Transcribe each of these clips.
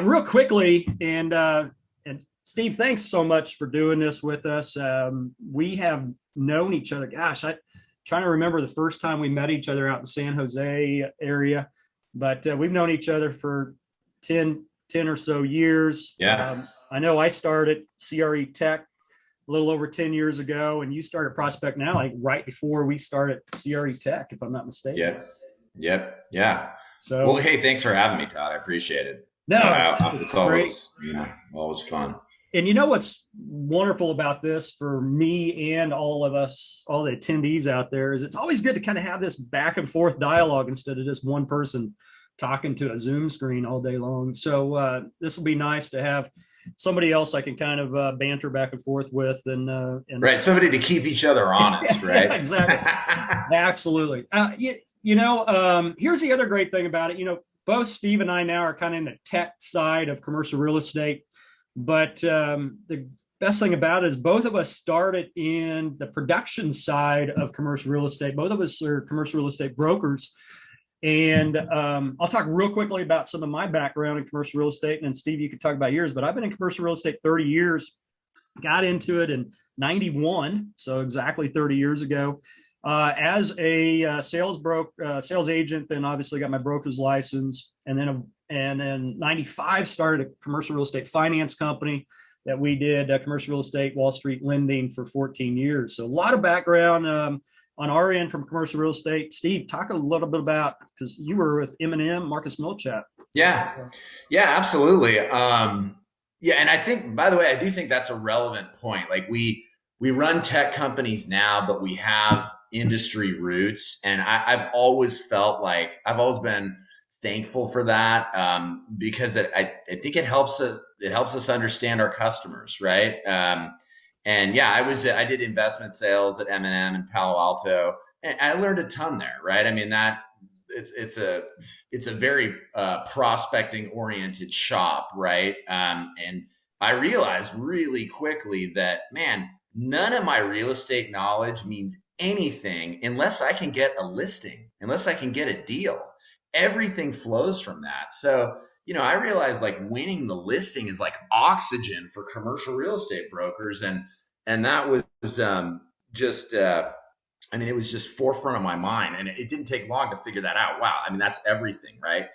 Real quickly, and Steve, thanks so much for doing this with us. We have known each other. Gosh, I'm trying to remember the first time we met each other out in San Jose area, but we've known each other for 10 or so years. Yeah. I know I started CRE Tech a little over 10 years ago, and you started ProspectNow like right before we started CRE Tech, if I'm not mistaken. Yep. Yep. Yeah. Well, So hey, thanks for having me, Todd. I appreciate it. no, It's it's great. always, always fun. And you know what's wonderful about this for me and all of us, all the attendees out there, is it's always good to kind of have this back and forth dialogue instead of just one person talking to a Zoom screen all day long. So this will be nice to have somebody else I can kind of banter back and forth with, and Right. Somebody to keep each other honest, right? yeah, exactly, absolutely. Here's the other great thing about it. Both Steve and I now are kind of in the tech side of commercial real estate. But the best thing about it is both of us started in the production side of commercial real estate. Both of us are commercial real estate brokers. And I'll talk real quickly about some of my background in commercial real estate. And then Steve, you could talk about yours. But I've been in commercial real estate 30 years, got into it in 91. So exactly 30 years ago. As a sales agent, then obviously got my broker's license, and then 95 started a commercial real estate finance company that we did commercial real estate Wall Street lending for 14 years. So a lot of background on our end from commercial real estate. Steve, talk a little bit about, because you were with M&M, Marcus Milchat. Yeah. Yeah, absolutely. Yeah. And I think, by the way, I do think that's a relevant point. Like we run tech companies now, but we have industry roots. And I've always felt like I've always been thankful for that, because I think it helps us understand our customers, right? And yeah, I did investment sales at M&M in Palo Alto, and I learned a ton there, right? I mean, that it's a very prospecting oriented shop, right? And I realized really quickly that, man, none of my real estate knowledge means anything unless I can get a listing, unless I can get a deal. Everything flows from that. So, I realized like winning the listing is like oxygen for commercial real estate brokers. And that was just, it was just forefront of my mind, and it didn't take long to figure that out. Wow. I mean, that's everything, right?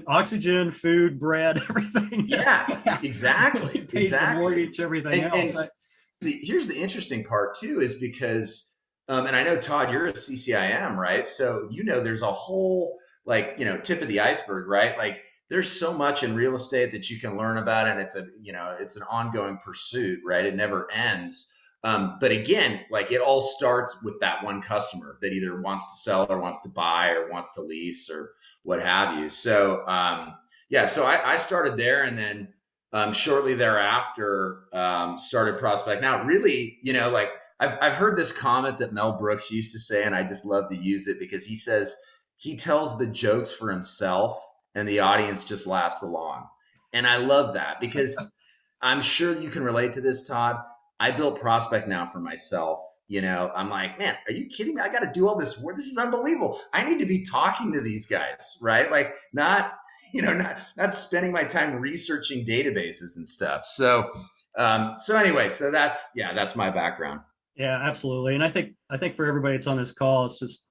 Oxygen, food, bread, everything. Yeah, exactly. Pays the mortgage, everything else. Here's the interesting part too, is because, and I know, Todd, you're a CCIM, right? So, there's a whole, tip of the iceberg, right? Like there's so much in real estate that you can learn about, and it's an ongoing pursuit, right? It never ends. But again, like it all starts with that one customer that either wants to sell or wants to buy or wants to lease or what have you. So, so I started there, and then shortly thereafter started ProspectNow. Really, I've heard this comment that Mel Brooks used to say, and I just love to use it, because he says he tells the jokes for himself and the audience just laughs along. And I love that, because I'm sure you can relate to this, Todd. I built ProspectNow for myself. I'm like, man, are you kidding me? I got to do all this work. This is unbelievable. I need to be talking to these guys, right? Like not spending my time researching databases and stuff. So anyway, so that's my background. Yeah, absolutely. And I think for everybody that's on this call, it's just,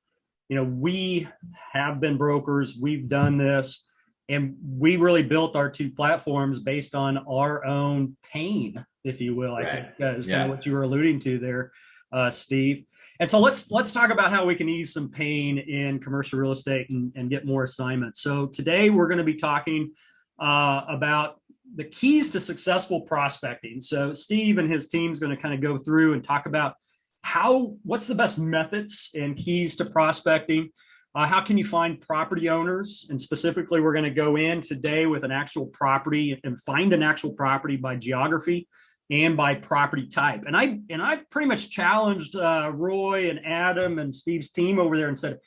we have been brokers, we've done this, and we really built our two platforms based on our own pain, if you will. I think is kind of what you were alluding to there, Steve. And so let's talk about how we can ease some pain in commercial real estate and get more assignments. So today we're going to be talking about the keys to successful prospecting. So Steve and his team is going to kind of go through and talk about what's the best methods and keys to prospecting. How can you find property owners? And specifically, we're going to go in today with an actual property and find an actual property by geography and by property type. And I pretty much challenged Roi and Adam and Steve's team over there and said,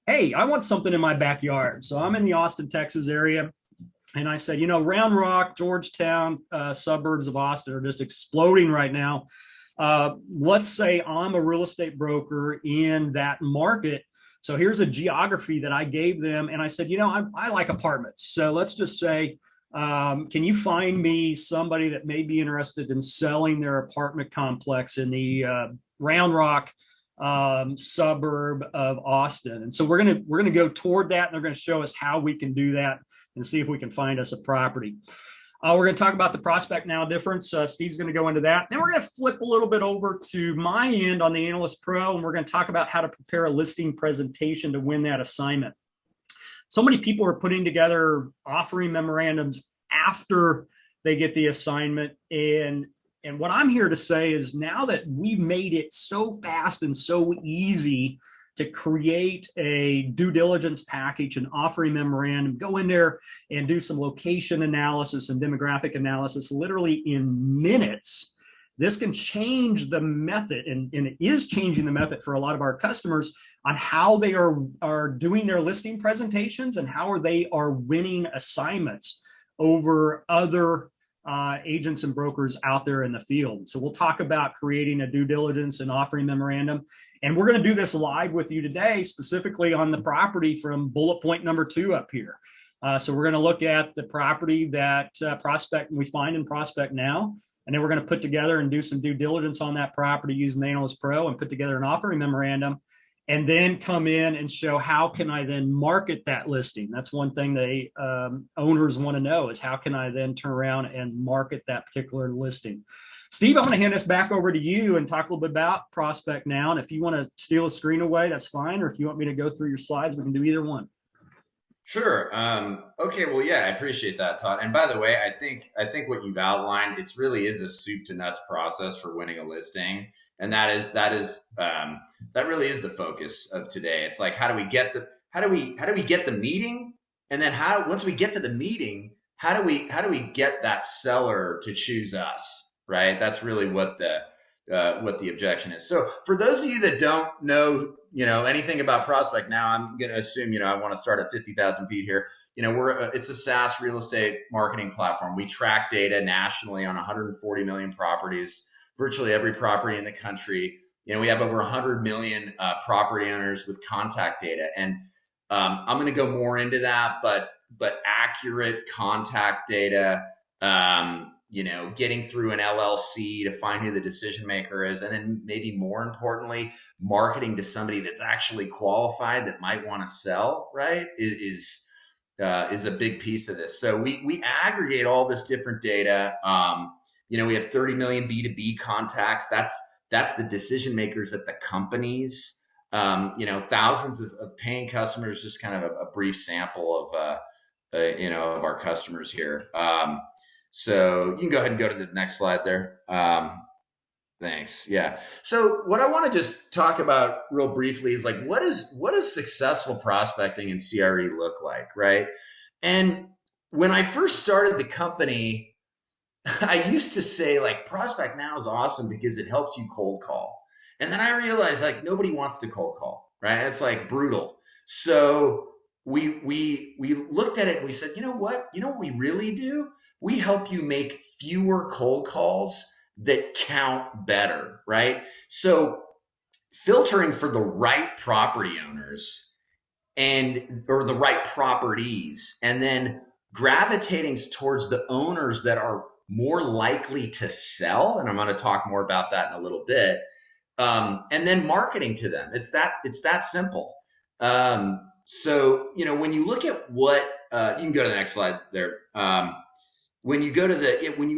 hey, I want something in my backyard. So I'm in the Austin, Texas area. And I said, Round Rock, Georgetown, suburbs of Austin are just exploding right now. Let's say I'm a real estate broker in that market. So here's a geography that I gave them. And I said, I like apartments. So let's just say, can you find me somebody that may be interested in selling their apartment complex in the Round Rock suburb of Austin? And so we're gonna go toward that, and they're going to show us how we can do that and see if we can find us a property. We're going to talk about the ProspectNow difference. Steve's going to go into that. Then we're going to flip a little bit over to my end on the Analyst Pro, and we're going to talk about how to prepare a listing presentation to win that assignment. So many people are putting together offering memorandums after they get the assignment. And what I'm here to say is, now that we've made it so fast and so easy to create a due diligence package, an offering memorandum, go in there and do some location analysis and demographic analysis literally in minutes, this can change the method, and it is changing the method for a lot of our customers on how they are doing their listing presentations and how they are winning assignments over other agents and brokers out there in the field. So we'll talk about creating a due diligence and offering memorandum. And we're going to do this live with you today, specifically on the property from bullet point number 2 up here. So we're going to look at the property that we find in ProspectNow, and then we're going to put together and do some due diligence on that property using the Analyst Pro and put together an offering memorandum, and then come in and show how can I then market that listing. That's one thing they owners want to know, is how can I then turn around and market that particular listing. Steve, I'm going to hand this back over to you and talk a little bit about ProspectNow. And if you want to steal a screen away, that's fine. Or if you want me to go through your slides, we can do either one. Sure. Okay. Well, yeah, I appreciate that, Todd. And by the way, I think what you've outlined, it really is a soup to nuts process for winning a listing, and that really is the focus of today. It's like, how do we get the meeting, and then once we get to the meeting, how do we get that seller to choose us? Right. That's really what the objection is. So for those of you that don't know, anything about ProspectNow, I'm going to assume, I want to start at 50,000 feet here. It's a SaaS real estate marketing platform. We track data nationally on 140 million properties, virtually every property in the country. We have over 100 million property owners with contact data. And I'm going to go more into that, but accurate contact data, getting through an LLC to find who the decision maker is, and then maybe more importantly, marketing to somebody that's actually qualified that might want to sell, right, is a big piece of this. So we aggregate all this different data. We have 30 million B2B contacts. That's the decision makers at the companies. Thousands of paying customers. Just kind of a brief sample of our customers here. So you can go ahead and go to the next slide there. Thanks. Yeah. So what I want to just talk about real briefly is, like, what does successful prospecting in CRE look like, right? And when I first started the company, I used to say, like, ProspectNow is awesome because it helps you cold call. And then I realized, like, nobody wants to cold call, right? It's like brutal. So we looked at it and we said, you know what we really do? We help you make fewer cold calls that count better, right? So filtering for the right property owners or the right properties, and then gravitating towards the owners that are more likely to sell. And I'm going to talk more about that in a little bit. And then marketing to them. It's that simple. So, when you look at what, you can go to the next slide there. When you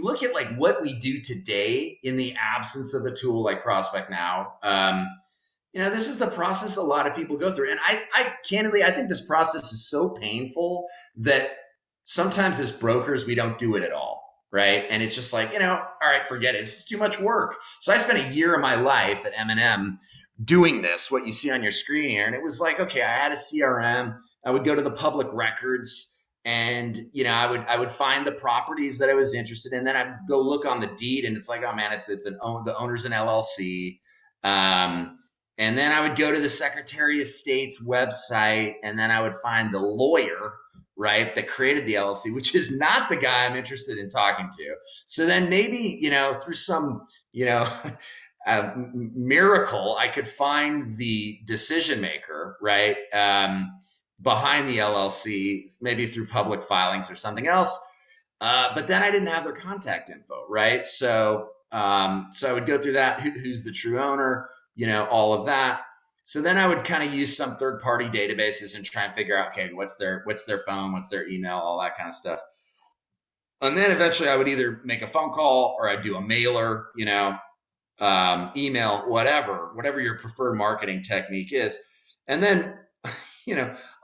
look at, like, what we do today in the absence of a tool like ProspectNow, this is the process a lot of people go through. And I candidly, I think this process is so painful that sometimes as brokers, we don't do it at all. Right. And it's just like, all right, forget it. It's just too much work. So I spent a year of my life at M&M doing this, what you see on your screen here. And it was like, okay, I had a CRM. I would go to the public records, and, I would find the properties that I was interested in. Then I'd go look on the deed, and it's like, oh man, the owner's an LLC. And then I would go to the Secretary of State's website, and then I would find the lawyer, right, that created the LLC, which is not the guy I'm interested in talking to. So then maybe, through some, miracle, I could find the decision maker, right, behind the LLC, maybe through public filings or something else. But then I didn't have their contact info, right? So I would go through that. Who's the true owner? All of that. So then I would kind of use some third party databases and try and figure out, okay, what's their phone, what's their email, all that kind of stuff. And then eventually I would either make a phone call or I'd do a mailer, email, whatever your preferred marketing technique is. And then,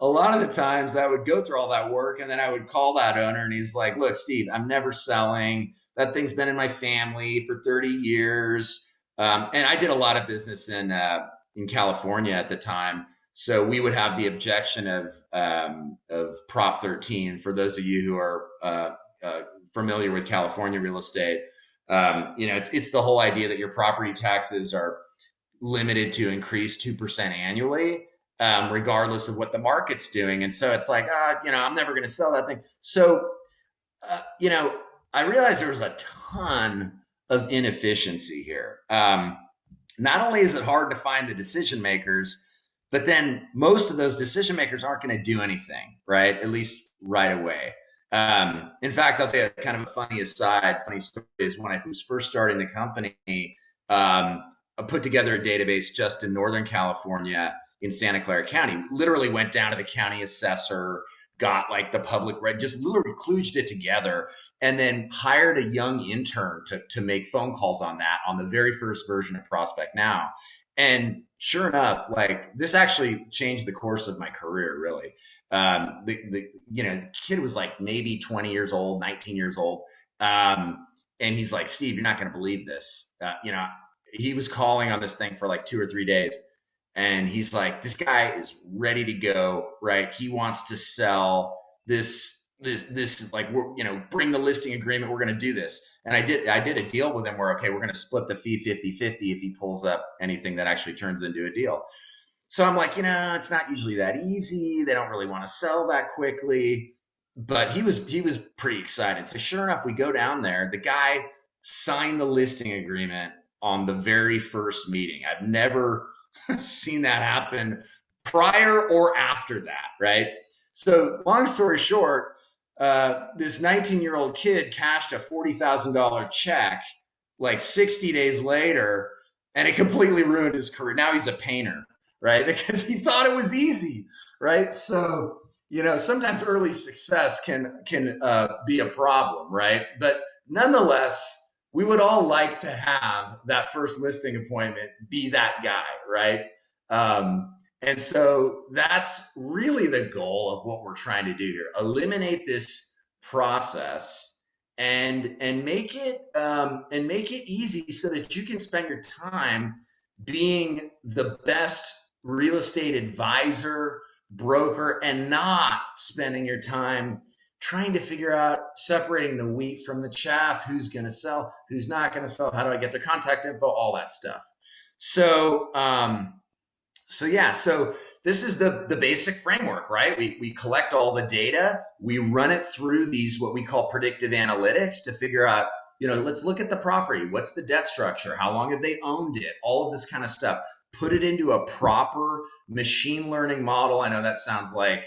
a lot of the times I would go through all that work and then I would call that owner and he's like, look, Steve, I'm never selling. That thing's been in my family for 30 years. And I did a lot of business in California at the time. So we would have the objection of Prop 13 for those of you who are familiar with California real estate. It's the whole idea that your property taxes are limited to increase 2% annually, regardless of what the market's doing. And so it's like, I'm never going to sell that thing. So, I realized there was a ton of inefficiency here. Not only is it hard to find the decision makers, but then most of those decision makers aren't going to do anything, right? At least right away. In fact, I'll tell you kind of a funny story is when I was first starting the company, I put together a database just in Northern California in Santa Clara County. Literally went down to the county assessor, got like the public record, just literally kludged it together, and then hired a young intern to make phone calls on that on the very first version of ProspectNow. And sure enough, like this actually changed the course of my career, really. The kid was like maybe 20 years old, 19 years old. And he's like, Steve, you're not going to believe this. He was calling on this thing for like 2 or 3 days. And he's like, this guy is ready to go, right? He wants to sell this like, bring the listing agreement. We're going to do this. And I did a deal with him where, okay, we're going to split the fee 50-50 if he pulls up anything that actually turns into a deal. So I'm like, it's not usually that easy. They don't really want to sell that quickly, but he was pretty excited. So sure enough, we go down there, the guy signed the listing agreement on the very first meeting. I've never seen that happen prior or after that, right? So long story short, this 19-year-old kid cashed a $40,000 check like 60 days later, and it completely ruined his career. Now he's a painter, right? Because he thought it was easy, right? So, sometimes early success can be a problem, right? But nonetheless, we would all like to have that first listing appointment be that guy, right? And so that's really the goal of what we're trying to do here. Eliminate this process and make it easy so that you can spend your time being the best real estate advisor, broker, and not spending your time trying to figure out separating the wheat from the chaff, who's going to sell, who's not going to sell, how do I get their contact info, all that stuff. So this is the basic framework, right? We collect all the data, we run it through these what we call predictive analytics to figure out, let's look at the property. What's the debt structure? How long have they owned it? All of this kind of stuff. Put it into a proper machine learning model. I know that sounds like,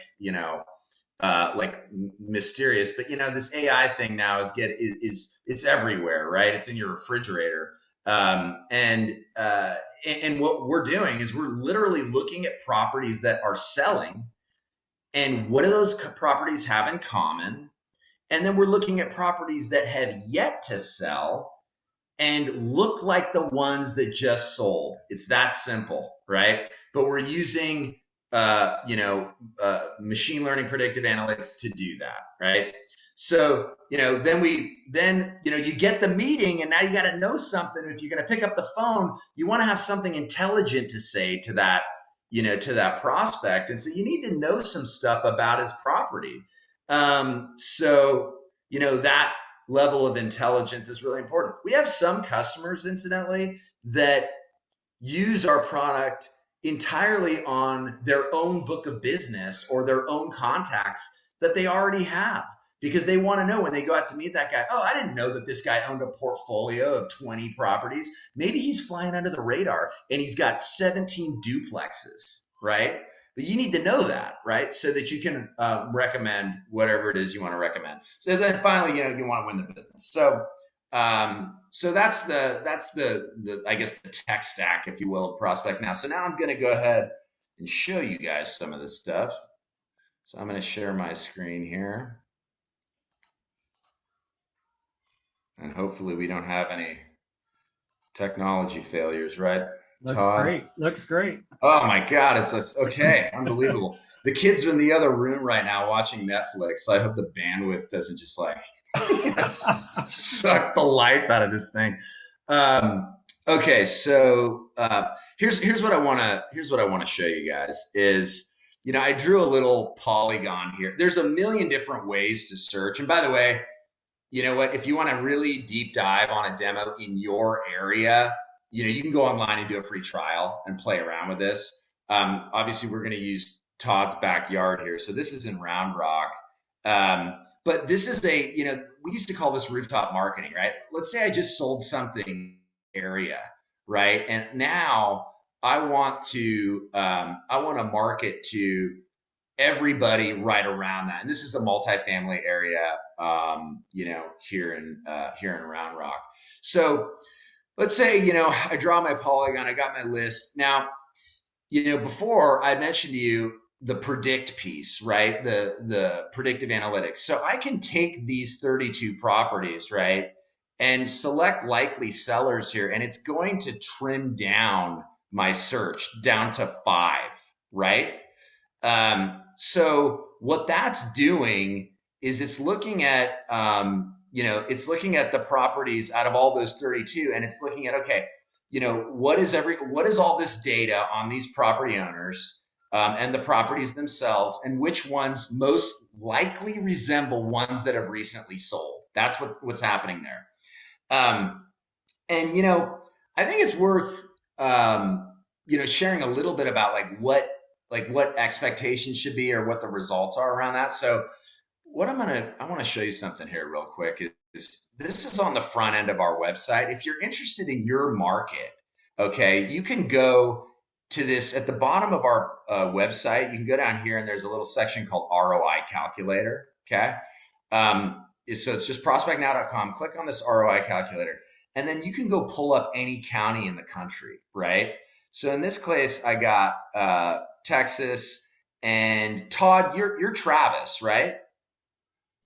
like mysterious, but this AI thing now is it's everywhere, right? It's in your refrigerator. And what we're doing is we're literally looking at properties that are selling and what do those properties have in common? And then we're looking at properties that have yet to sell and look like the ones that just sold. It's that simple, right? But we're using machine learning predictive analytics to do that, right? So, then you get the meeting and now you got to know something. If you're going to pick up the phone, you want to have something intelligent to say to that, to that prospect. And so you need to know some stuff about his property. That level of intelligence is really important. We have some customers, incidentally, that use our product entirely on their own book of business or their own contacts that they already have. because they want to know when they go out to meet that guy, oh, I didn't know that this guy owned a portfolio of 20 properties. Maybe he's flying under the radar and he's got 17 duplexes, right? But you need to know that, right? So that you can recommend whatever it is you want to recommend. So then finally, you want to win the business. So that's the I guess the tech stack, if you will, of Prospect Now. So now I'm going to go ahead and show you guys some of this stuff. So I'm going to share my screen here. And hopefully we don't have any technology failures, right, Looks Todd? great. Looks great. Oh my God, it's okay. Unbelievable. The kids are in the other room right now watching Netflix. So I hope the bandwidth doesn't just like suck the life out of this thing. Okay, so here's what I want to show you guys is, I drew a little polygon here. There's a million different ways to search. And by the way, you know what? If you want to really deep dive on a demo in your area, you can go online and do a free trial and play around with this. Obviously, we're going to use Todd's backyard here. So this is in Round Rock. But this is we used to call this rooftop marketing, right? Let's say I just sold something area, right? And now I want to market to everybody right around that. And this is a multifamily area, here in Round Rock. So let's say, I draw my polygon, I got my list. Now, before I mentioned to you the predict piece, right? The predictive analytics. So I can take these 32 properties, right? And select likely sellers here. And it's going to trim down my search down to 5, right? So what that's doing is it's looking at, it's looking at the properties out of all those 32, and it's looking at, okay, what is all this data on these property owners, and the properties themselves, and which ones most likely resemble ones that have recently sold. That's what's happening there. And, I think it's worth, sharing a little bit about what expectations should be or what the results are around that. So I want to show you something here real quick. This is on the front end of our website. If you're interested in your market, okay, you can go to this at the bottom of our website. You can go down here and there's a little section called ROI Calculator. Okay. So it's just prospectnow.com. Click on this ROI Calculator, and then you can go pull up any county in the country, right? So in this case, I got Texas, and Todd, you're Travis, right?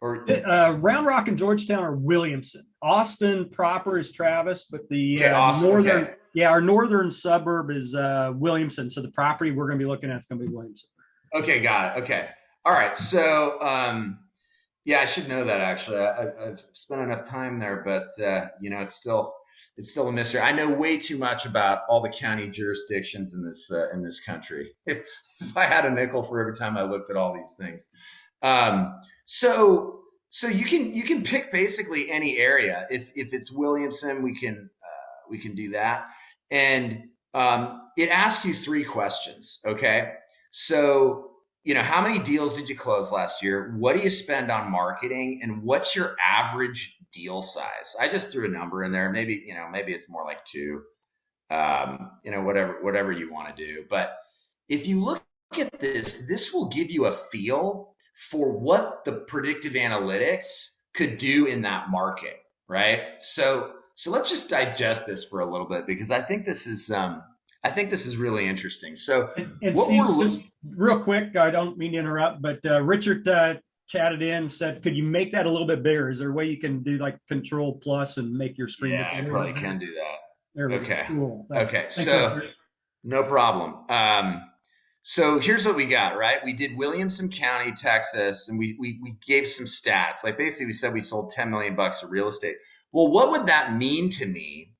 Or Round Rock and Georgetown are Williamson. Austin proper is Travis, but the northern, our northern suburb is Williamson. So the property we're going to be looking at is going to be Williamson. Okay, got it. Okay, all right. So I should know that actually. I've spent enough time there, but it's still a mystery. I know way too much about all the county jurisdictions in this country. If I had a nickel for every time I looked at all these things. So you can pick basically any area. If it's Williamson, we can do that. And it asks you 3 questions. Okay. So, how many deals did you close last year? What do you spend on marketing? And what's your average deal size? I just threw a number in there. Maybe it's more like 2, whatever you want to do. But if you look at this will give you a feel for what the predictive analytics could do in that market, right? So let's just digest this for a little bit, because I think this is really interesting. So and Steve, just real quick, I don't mean to interrupt, but Richard chatted in, said, could you make that a little bit bigger? Is there a way you can do like Control Plus and make your screen? Yeah, I probably can do that. There we go. Cool. Okay. So no problem. So here's what we got, right? We did Williamson County, Texas, and we gave some stats. Like basically we said we sold $10 million of real estate. Well, what would that mean to me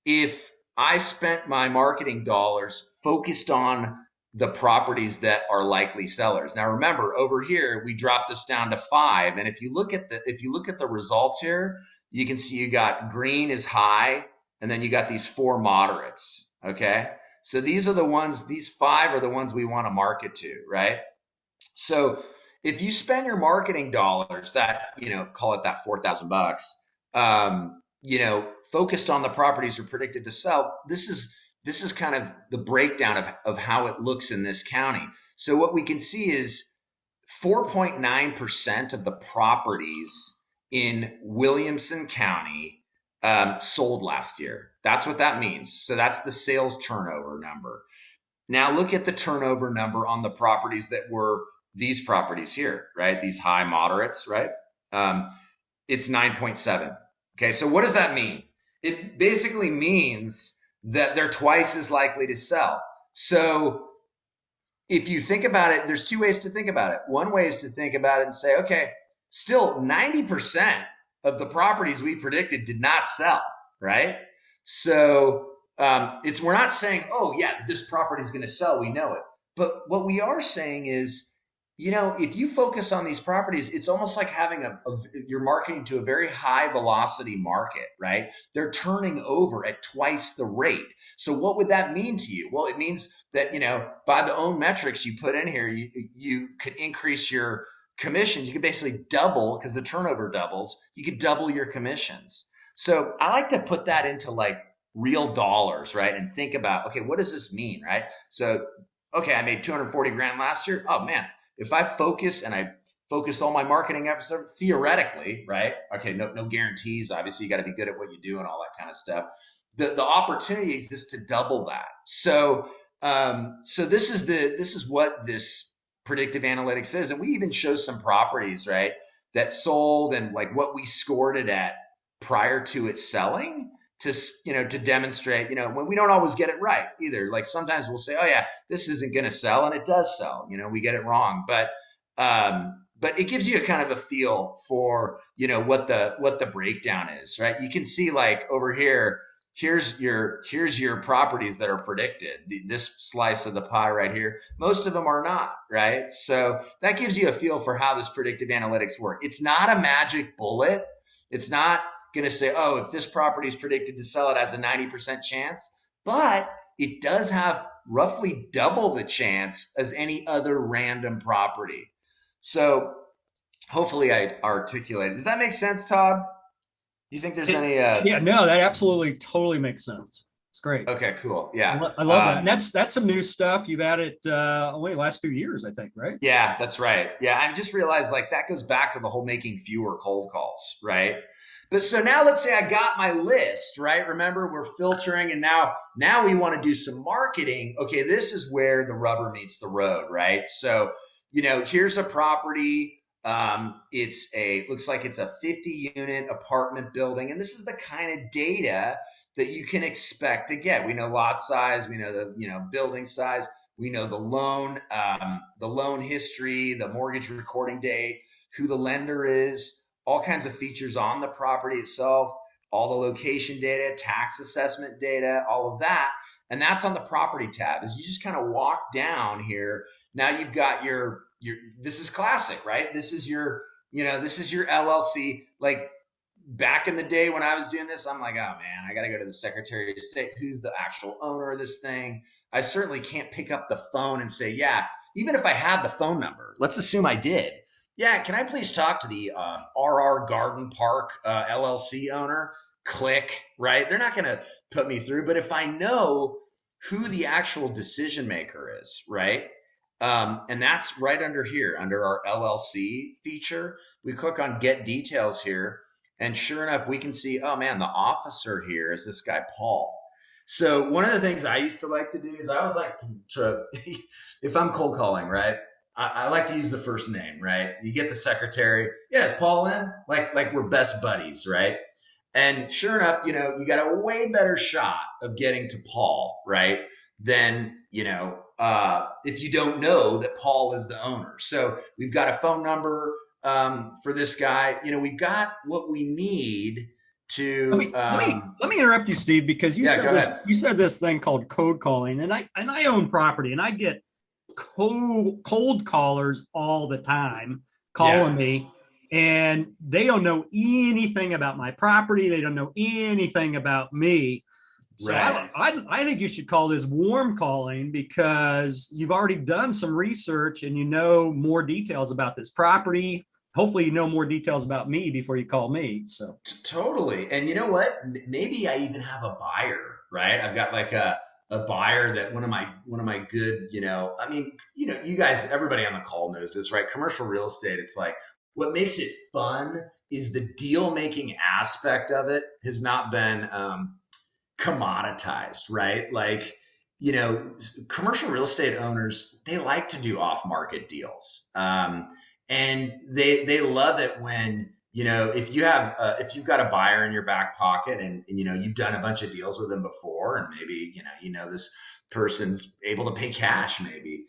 if I spent my marketing dollars focused on the properties that are likely sellers? Now, remember, over here we dropped this down to 5, and if you look at the results here, you can see you got green is high, and then you got these 4 moderates. Okay, so these 5 are the ones we want to market to, right? So if you spend your marketing dollars, that, call it that $4,000, focused on the properties you're predicted to sell, this is kind of the breakdown of how it looks in this county. So what we can see is 4.9% of the properties in Williamson County sold last year. That's what that means. So that's the sales turnover number. Now look at the turnover number on the properties that were these properties here, right? These high moderates, right? It's 9.7. Okay, so what does that mean? It basically means that they're twice as likely to sell. So if you think about it, there's two ways to think about it. One way is to think about it and say, okay, still 90% of the properties we predicted did not sell, right? So we're not saying, oh yeah, this property is going to sell. We know it. But what we are saying is, if you focus on these properties, it's almost like having you're marketing to a very high velocity market, right? They're turning over at twice the rate. So what would that mean to you? Well, it means that, by the own metrics you put in here, you could increase your commissions. You could basically double, because the turnover doubles, you could double your commissions. So I like to put that into like real dollars, right? And think about, okay, what does this mean, right? So, okay, I made 240 grand last year. Oh man, if I focus all my marketing efforts, theoretically, right? Okay, no guarantees. Obviously, you got to be good at what you do and all that kind of stuff. The opportunity exists to double that. So this is what this predictive analytics is, and we even show some properties, right, that sold and like what we scored it at prior to it selling, to demonstrate, when we don't always get it right either. Like sometimes we'll say, oh yeah, this isn't going to sell, and it does sell. We get it wrong, but it gives you a kind of a feel for, what the breakdown is, right? You can see like over here, here's your properties that are predicted. This slice of the pie right here, most of them are not, right? So that gives you a feel for how this predictive analytics work. It's not a magic bullet. It's not going to say, oh, if this property is predicted to sell, it has a 90% chance, but it does have roughly double the chance as any other random property. So hopefully I articulated. Does that make sense, Todd? Do you think there's any? Yeah, no, that absolutely totally makes sense. It's great. Okay, cool. Yeah. I love that. And that's some new stuff you've added only the last few years, I think, right? Yeah, that's right. Yeah, I just realized like that goes back to the whole making fewer cold calls, right? But so now let's say I got my list, right? Remember, we're filtering, and now we want to do some marketing. Okay, this is where the rubber meets the road, right? So, here's a property. Looks like it's a 50-unit apartment building, and this is the kind of data that you can expect to get. We know lot size, we know the building size, we know the loan history, the mortgage recording date, who the lender is, all kinds of features on the property itself, all the location data, tax assessment data, all of that. And that's on the property tab. As you just kind of walk down here, now you've got your this is classic, right? This is your LLC. Like back in the day when I was doing this, I'm like, oh man, I got to go to the Secretary of State. Who's the actual owner of this thing? I certainly can't pick up the phone and say, yeah, even if I had the phone number, let's assume I did. Yeah, can I please talk to the RR Garden Park LLC owner? Click, right? They're not going to put me through, but if I know who the actual decision maker is, right? And that's right under here, under our LLC feature. We click on Get Details here, and sure enough, we can see, oh man, the officer here is this guy, Paul. So one of the things I used to like to do is I always like to if I'm cold calling, right? I like to use the first name, right? You get the secretary. Yeah, is Paul in? Like we're best buddies, right? And sure enough, you got a way better shot of getting to Paul, right? Than, if you don't know that Paul is the owner. So we've got a phone number for this guy. We've got what we need to. Let me interrupt you, Steve, because you said this thing called code calling, and I own property, and I get cold callers all the time calling me, and they don't know anything about my property. They don't know anything about me. So Right. I think you should call this warm calling because you've already done some research and you know more details about this property. Hopefully, you know more details about me before you call me. So Totally. And you know what? Maybe I even have a buyer, right? I've got like a buyer that one of my good, I mean, you guys, everybody on the call knows this, right? Commercial real estate, it's like what makes it fun is the deal making aspect of it has not been commoditized, right? Like, you know, commercial real estate owners, they like to do off market deals. And they love it when, if if you've got a buyer in your back pocket and you've done a bunch of deals with them before, and maybe, this person's able to pay cash, maybe.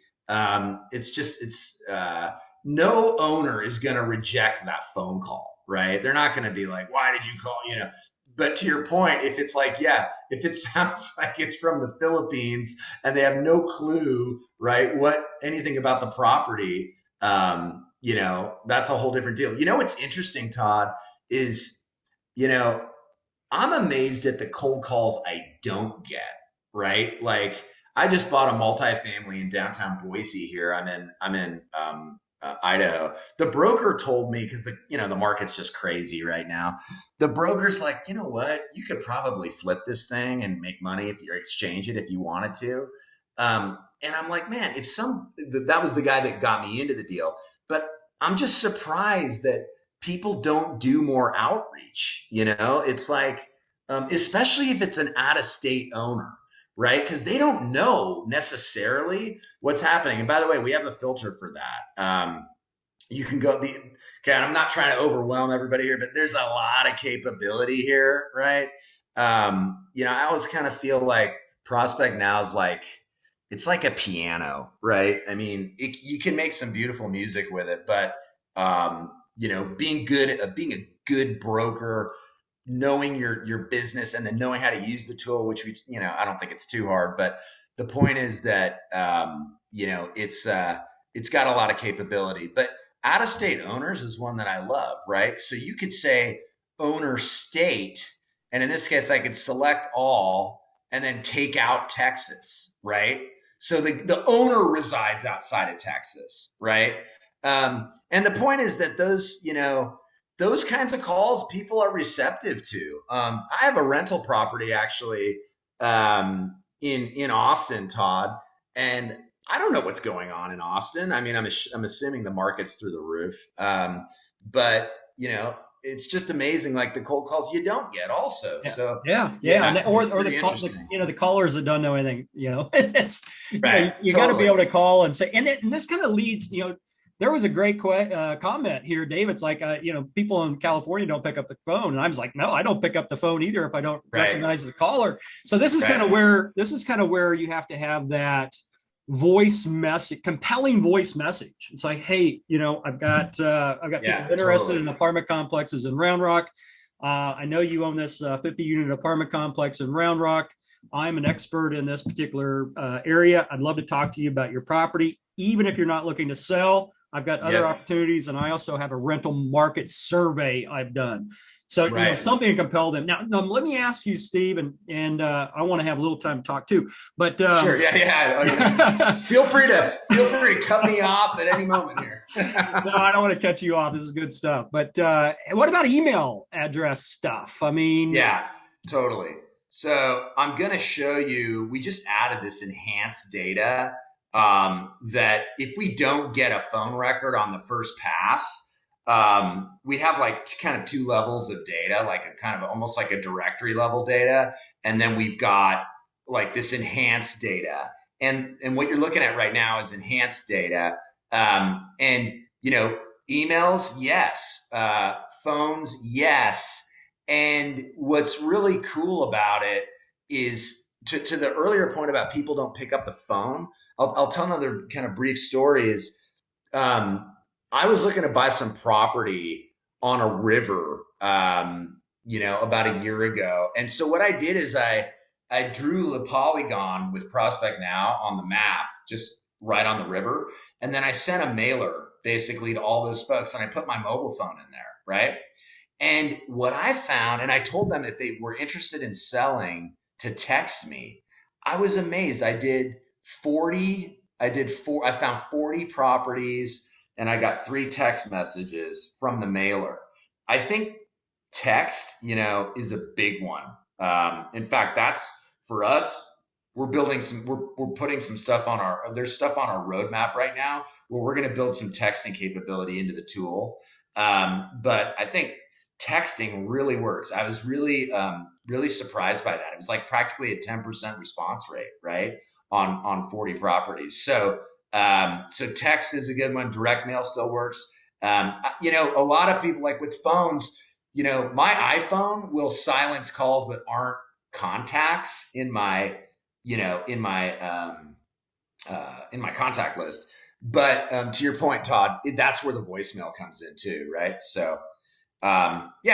No owner is going to reject that phone call, right? They're not going to be like, why did you call? But to your point, if it's like, yeah, if it sounds like it's from the Philippines and they have no clue, right, what anything about the property, that's a whole different deal. What's interesting, Todd, is, you know, I'm amazed at the cold calls I don't get, right? Like I just bought a multifamily in downtown Boise here. I'm in Idaho. The broker told me, because the market's just crazy right now. The broker's like, you know what? You could probably flip this thing and make money if you exchange it if you wanted to. And I'm like, man, that was the guy that got me into the deal. But I'm just surprised that people don't do more outreach. It's like, especially if it's an out of state owner, right? Because they don't know necessarily what's happening. And by the way, we have a filter for that. You can go okay. And I'm not trying to overwhelm everybody here, but there's a lot of capability here, right? I always kind of feel like Prospect Now is like, it's like a piano, right? I mean, you can make some beautiful music with it, but being a good broker, knowing your business, and then knowing how to use the tool, which I don't think it's too hard. But the point is that it's got a lot of capability. But out of state owners is one that I love, right? So you could say owner state, and in this case, I could select all and then take out Texas, right? So the owner resides outside of Texas, right? And the point is that those kinds of calls people are receptive to. I have a rental property actually in Austin, Todd, and I don't know what's going on in Austin. I mean, I'm assuming the market's through the roof, but it's just amazing, like the cold calls you don't get also. yeah, So yeah. And, yeah, it's pretty interesting. the callers that don't know anything. It's Right, you got to be totally. able to call and say. And this kind of leads. There was a great comment here, David's like, people in California don't pick up the phone, and I was like, no, I don't pick up the phone either if I don't Right, recognize the caller. So this is kind right. of where you have to have that voice message, compelling voice message. It's like, hey, I've got people Yeah, interested totally. in apartment complexes in Round Rock. I know you own this 50 unit apartment complex in Round Rock. I'm an expert in this particular area. I'd love to talk to you about your property, even if you're not looking to sell. I've got other Yep. opportunities, and I also have a rental market survey I've done. So, Right. something to compel them. Now let me ask you, Steve, and I want to have a little time to talk too. But Sure. Yeah. Yeah. Oh, yeah. Feel free to cut me off at any moment here. no, I don't want to cut you off. This is good stuff. But what about email address stuff? I mean, Yeah, totally. So I'm going to show you, we just added this enhanced data that if we don't get a phone record on the first pass, we have like kind of two levels of data, like a kind of almost like a directory level data. And then we've got like this enhanced data. And what you're looking at right now is enhanced data. And, emails, yes. Phones, yes. And what's really cool about it is to the earlier point about people don't pick up the phone. I'll tell another kind of brief story is um, I was looking to buy some property on a river, about a year ago. And so what I did is I drew the polygon with Prospect Now on the map, just right on the river. And then I sent a mailer basically to all those folks, and I put my mobile phone in there, right? And what I found, and I told them if they were interested in selling to text me. I was amazed. I found 40 properties and I got 3 text messages from the mailer. I think text, is a big one. In fact, that's for us. We're putting some stuff there's stuff on our roadmap right now where we're going to build some texting capability into the tool. But I think texting really works. I was really surprised by that. It was like practically a 10% response rate, right? On 40 properties. So text is a good one. Direct mail still works. A lot of people, like with phones, my iPhone will silence calls that aren't contacts in my contact list. But to your point, Todd, that's where the voicemail comes in too, right? So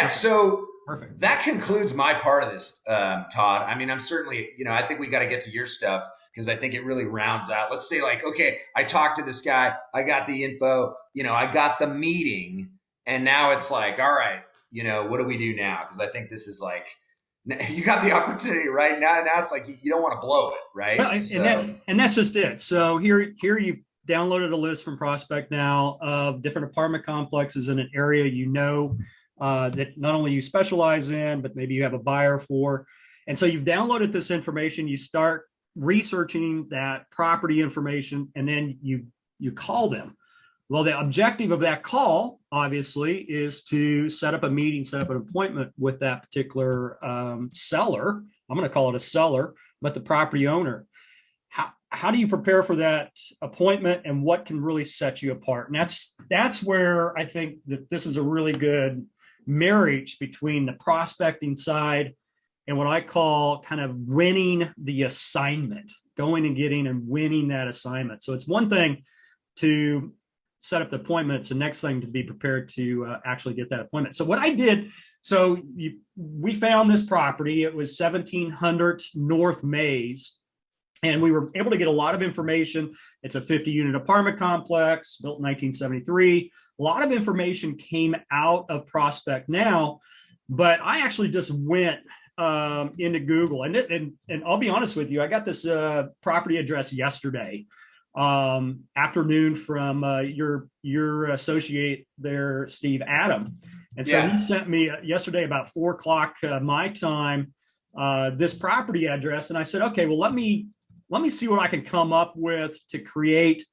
so Perfect. that concludes my part of this, Todd. I mean, I'm certainly, I think we got to get to your stuff because I think it really rounds out. Let's say like, okay, I talked to this guy, I got the info, I got the meeting, and now it's like, all right, what do we do now? Because I think this is like, you got the opportunity right now. Now it's like you don't want to blow it, right? Well, and that's just it. So here you've downloaded a list from ProspectNow of different apartment complexes in an area that not only you specialize in, but maybe you have a buyer for. And so you've downloaded this information, you start researching that property information, and then you call them. Well, the objective of that call, obviously, is to set up a meeting, set up an appointment with that particular seller. I'm going to call it a seller, but the property owner. How do you prepare for that appointment, and what can really set you apart? And that's where I think that this is a really good marriage between the prospecting side and what I call kind of winning the assignment, going and getting and winning that assignment. So it's one thing to set up the appointment. It's the next thing to be prepared to actually get that appointment. So what I did, we found this property. It was 1700 North Mays, and we were able to get a lot of information. It's a 50-unit apartment complex built in 1973. A lot of information came out of ProspectNow, but I actually just went into Google, and I'll be honest with you, I got this property address yesterday afternoon from your associate there, Steve Adam. And so he sent me yesterday about 4:00 my time, this property address. And I said, okay, well, let me see what I can come up with to create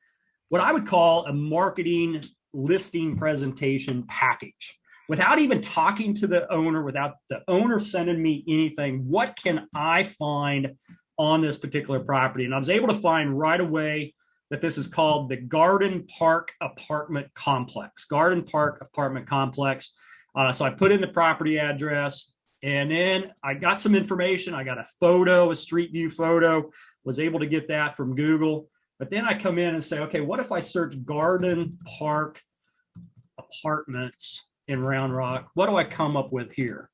what I would call a marketing listing presentation package. Without even talking to the owner, without the owner sending me anything, what can I find on this particular property? And I was able to find right away that this is called the Garden Park Apartment Complex. Garden Park Apartment Complex. So I put in the property address, and then I got some information. I got a photo, a street view photo, was able to get that from Google. But then I come in and say, okay, what if I search Garden Park Apartments in Round Rock? What do I come up with here?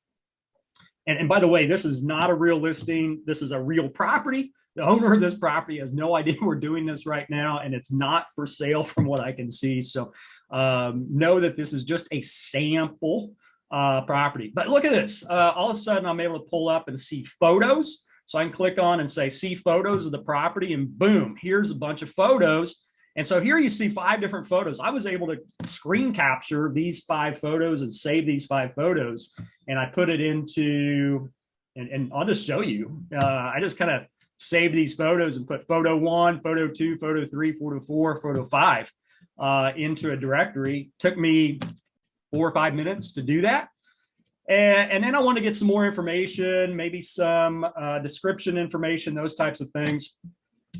And by the way, this is not a real listing. This is a real property. The owner of this property has no idea we're doing this right now, and it's not for sale from what I can see. So know that this is just a sample property. But look at this. All of a sudden, I'm able to pull up and see photos. So I can click on and say, see photos of the property, and boom, here's a bunch of photos. And so here you see 5 different photos. I was able to screen capture these 5 photos and save these 5 photos. And I put it into, and I'll just show you. I just kind of saved these photos and put photo 1, photo 2, photo 3, photo 4, photo 5 into a directory. Took me 4 or 5 minutes to do that. And then I want to get some more information, maybe some description information, those types of things.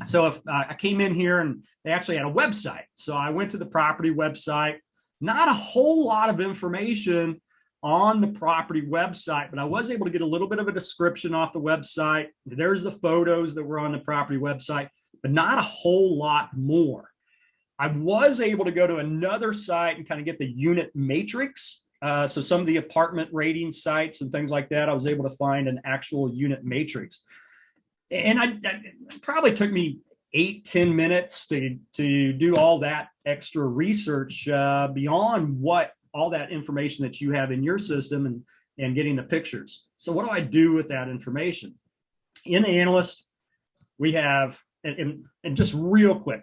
So if I came in here and they actually had a website. So I went to the property website, not a whole lot of information on the property website, but I was able to get a little bit of a description off the website. There's the photos that were on the property website, but not a whole lot more. I was able to go to another site and kind of get the unit matrix. So some of the apartment rating sites and things like that, I was able to find an actual unit matrix. And it probably took me 8-10 minutes to do all that extra research beyond what all that information that you have in your system and getting the pictures. So what do I do with that information? In the analyst, we have, and just real quick,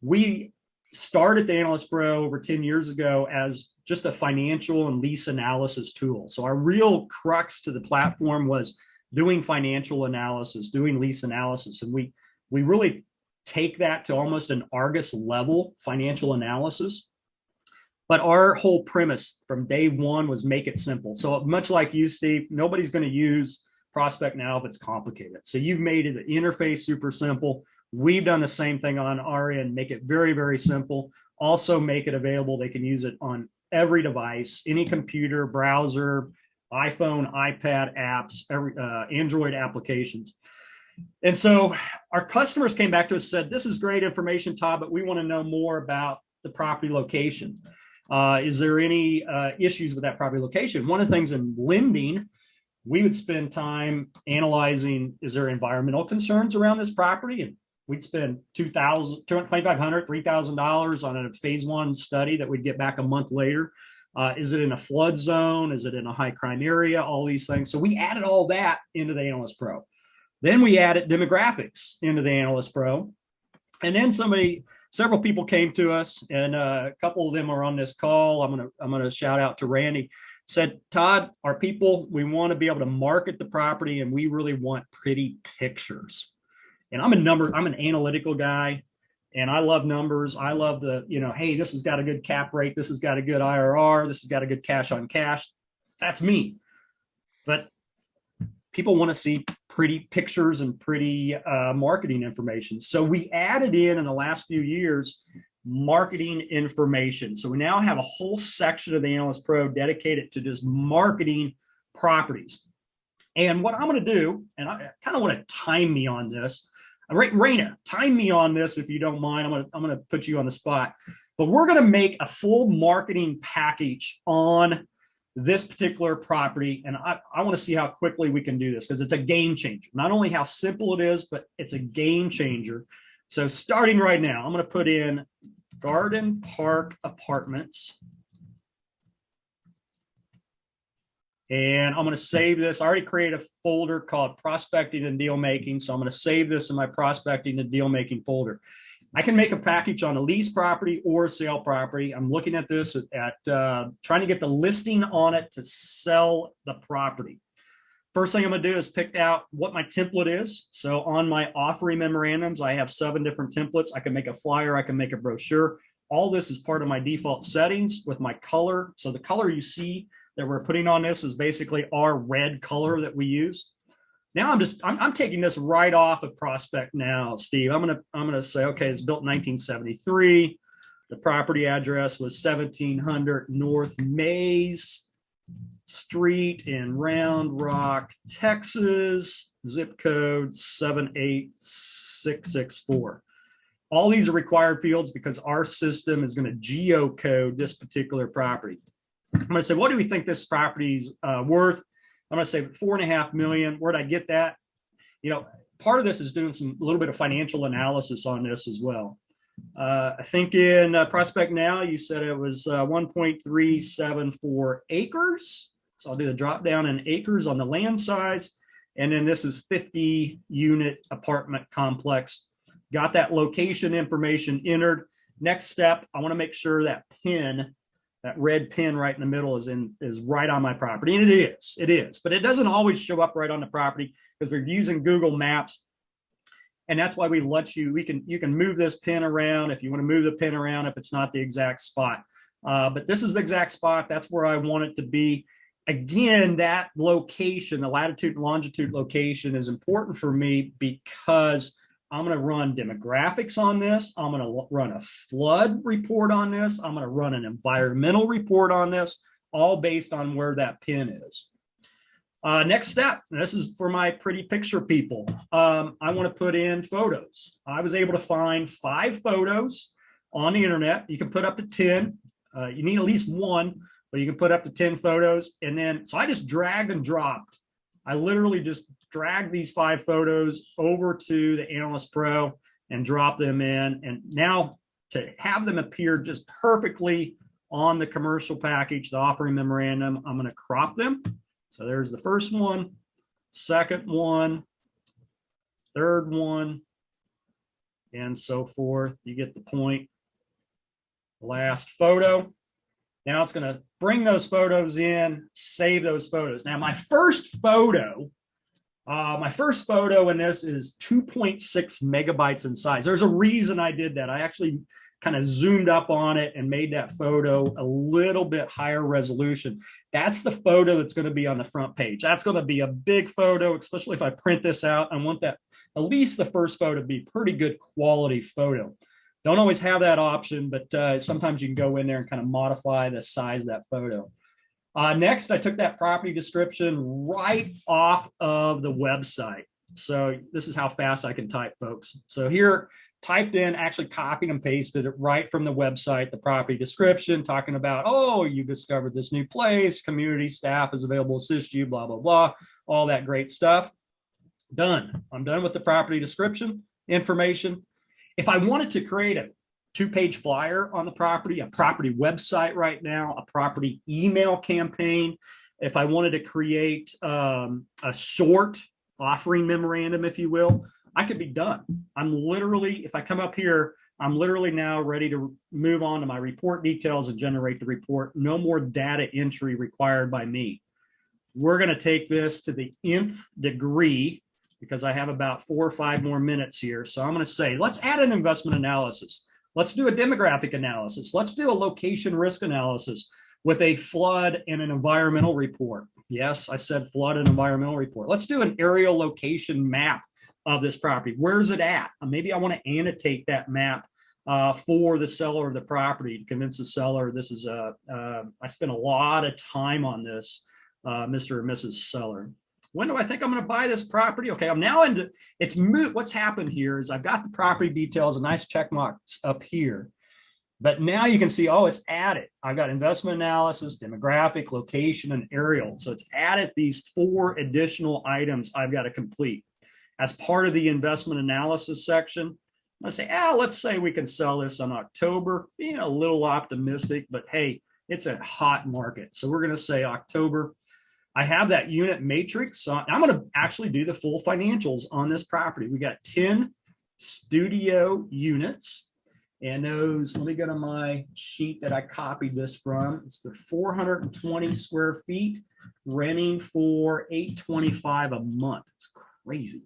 we started the Analyst Pro over 10 years ago as just a financial and lease analysis tool. So our real crux to the platform was doing financial analysis, doing lease analysis. And we really take that to almost an Argus level financial analysis. But our whole premise from day one was make it simple. So much like you, Steve, nobody's going to use ProspectNow if it's complicated. So you've made it the interface super simple. We've done the same thing on our end, make it very, very simple. Also make it available. They can use it on every device, any computer, browser, iPhone, iPad apps, Android applications. And so our customers came back to us and said, this is great information, Todd, but we want to know more about the property location. Is there any issues with that property location? One of the things in lending, we would spend time analyzing, is there environmental concerns around this property? And we'd spend $2,500, $3,000 on a phase one study that we'd get back a month later. Is it in a flood zone? Is it in a high crime area? All these things. So we added all that into the Analyst Pro. Then we added demographics into the Analyst Pro. And then several people came to us, and a couple of them are on this call. I'm gonna shout out to Randy. Said, Todd, our people, we want to be able to market the property, and we really want pretty pictures. And I'm an analytical guy, and I love numbers. I love hey, this has got a good cap rate. This has got a good IRR. This has got a good cash on cash. That's me. But people want to see pretty pictures and pretty marketing information. So we added in the last few years, marketing information. So we now have a whole section of the Analyst Pro dedicated to just marketing properties. And what I'm going to do, and I kind of want to time me on this. Raina, time me on this if you don't mind. I'm going to put you on the spot. But we're going to make a full marketing package on this particular property. And I want to see how quickly we can do this, because it's a game changer. Not only how simple it is, but it's a game changer. So starting right now, I'm going to put in Garden Park Apartments. And I'm going to save this. I already created a folder called Prospecting and Deal Making. So I'm going to save this in my Prospecting and Deal Making folder. I can make a package on a lease property or a sale property. I'm looking at this at trying to get the listing on it to sell the property. First thing I'm going to do is pick out what my template is. So on my offering memorandums, I have 7 different templates. I can make a flyer. I can make a brochure. All this is part of my default settings with my color. So the color you see that we're putting on this is basically our red color that we use. Now I'm taking this right off of ProspectNow, Steve. I'm gonna say, okay, it's built in 1973. The property address was 1700 North Mays Street in Round Rock, Texas. Zip code 78664. All these are required fields because our system is going to geocode this particular property. I'm going to say, what do we think this property's worth? I'm going to say $4.5 million. Where'd I get that? Part of this is doing a little bit of financial analysis on this as well. I think in ProspectNow, you said it was 1.374 acres. So I'll do the drop down in acres on the land size. And then this is 50 unit apartment complex. Got that location information entered. Next step, I want to make sure that pin, that red pin right in the middle is right on my property. And it is, but it doesn't always show up right on the property because we're using Google Maps. And that's why we let you can move this pin around if you want to move the pin around if it's not the exact spot. But this is the exact spot. That's where I want it to be. Again, that location, the latitude and longitude location is important for me because I'm going to run demographics on this. I'm going to run a flood report on this. I'm going to run an environmental report on this, all based on where that pin is. Next step, this is for my pretty picture people. I want to put in photos. I was able to find 5 photos on the internet. You can put up to 10. You need at least 1, but you can put up to 10 photos. And then, so I just dragged and dropped. I literally just dragged these 5 photos over to the Analyst Pro and dropped them in. And now to have them appear just perfectly on the commercial package, the offering memorandum, I'm going to crop them. So there's the first one, second one, third one, and so forth. You get the point. Last photo. Now it's going to bring those photos in, save those photos. Now my first photo in this is 2.6 megabytes in size. There's a reason I did that. I actually kind of zoomed up on it and made that photo a little bit higher resolution. That's the photo that's going to be on the front page. That's going to be a big photo, especially if I print this out. I want that, at least the first photo, to be pretty good quality photo. Don't always have that option, but sometimes you can go in there and kind of modify the size of that photo. Next, I took that property description right off of the website. So this is how fast I can type, folks. So here, typed in, actually copied and pasted it right from the website, the property description, talking about, oh, you discovered this new place, community staff is available to assist you, blah, blah, blah, all that great stuff. Done. I'm done with the property description information. If I wanted to create a 2-page flyer on the property, a property website right now, a property email campaign, if I wanted to create a short offering memorandum, if you will, I could be done. I'm literally, if I come up here, I'm literally now ready to move on to my report details and generate the report. No more data entry required by me. We're going to take this to the nth degree, because I have about 4 or 5 more minutes here. So I'm going to say, let's add an investment analysis. Let's do a demographic analysis. Let's do a location risk analysis with a flood and an environmental report. Yes, I said flood and environmental report. Let's do an aerial location map of this property. Where's it at? Maybe I want to annotate that map for the seller of the property to convince the seller this is I spent a lot of time on this, Mr. or Mrs. Seller. When do I think I'm going to buy this property? Okay, I'm now into, it's moot. What's happened here is I've got the property details, a nice check marks up here. But now you can see, oh, it's added. I've got investment analysis, demographic, location, and aerial. So it's added these 4 additional items I've got to complete. As part of the investment analysis section, I'm going to say, let's say we can sell this in October, being a little optimistic, but hey, it's a hot market. So we're going to say October. I have that unit matrix. So I'm going to actually do the full financials on this property. We got 10 studio units. And those, let me go to my sheet that I copied this from. It's the 420 square feet, renting for $825 a month. It's crazy.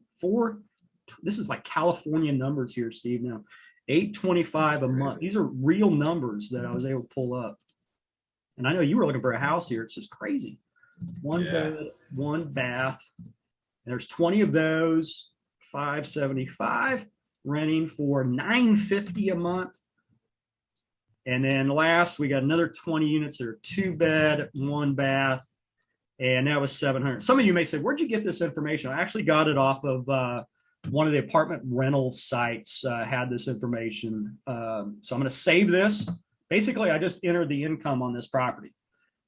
This is like California numbers here, Steve. Now, $825 a month. These are real numbers that I was able to pull up. And I know you were looking for a house here. It's just crazy. One bed, 1 bath. There's 20 of those, $575, renting for $950 a month. And then last, we got another 20 units that are 2 bed, 1 bath, and that was $700. Some of you may say, where'd you get this information? I actually got it off of one of the apartment rental sites had this information. So I'm going to save this. Basically, I just entered the income on this property.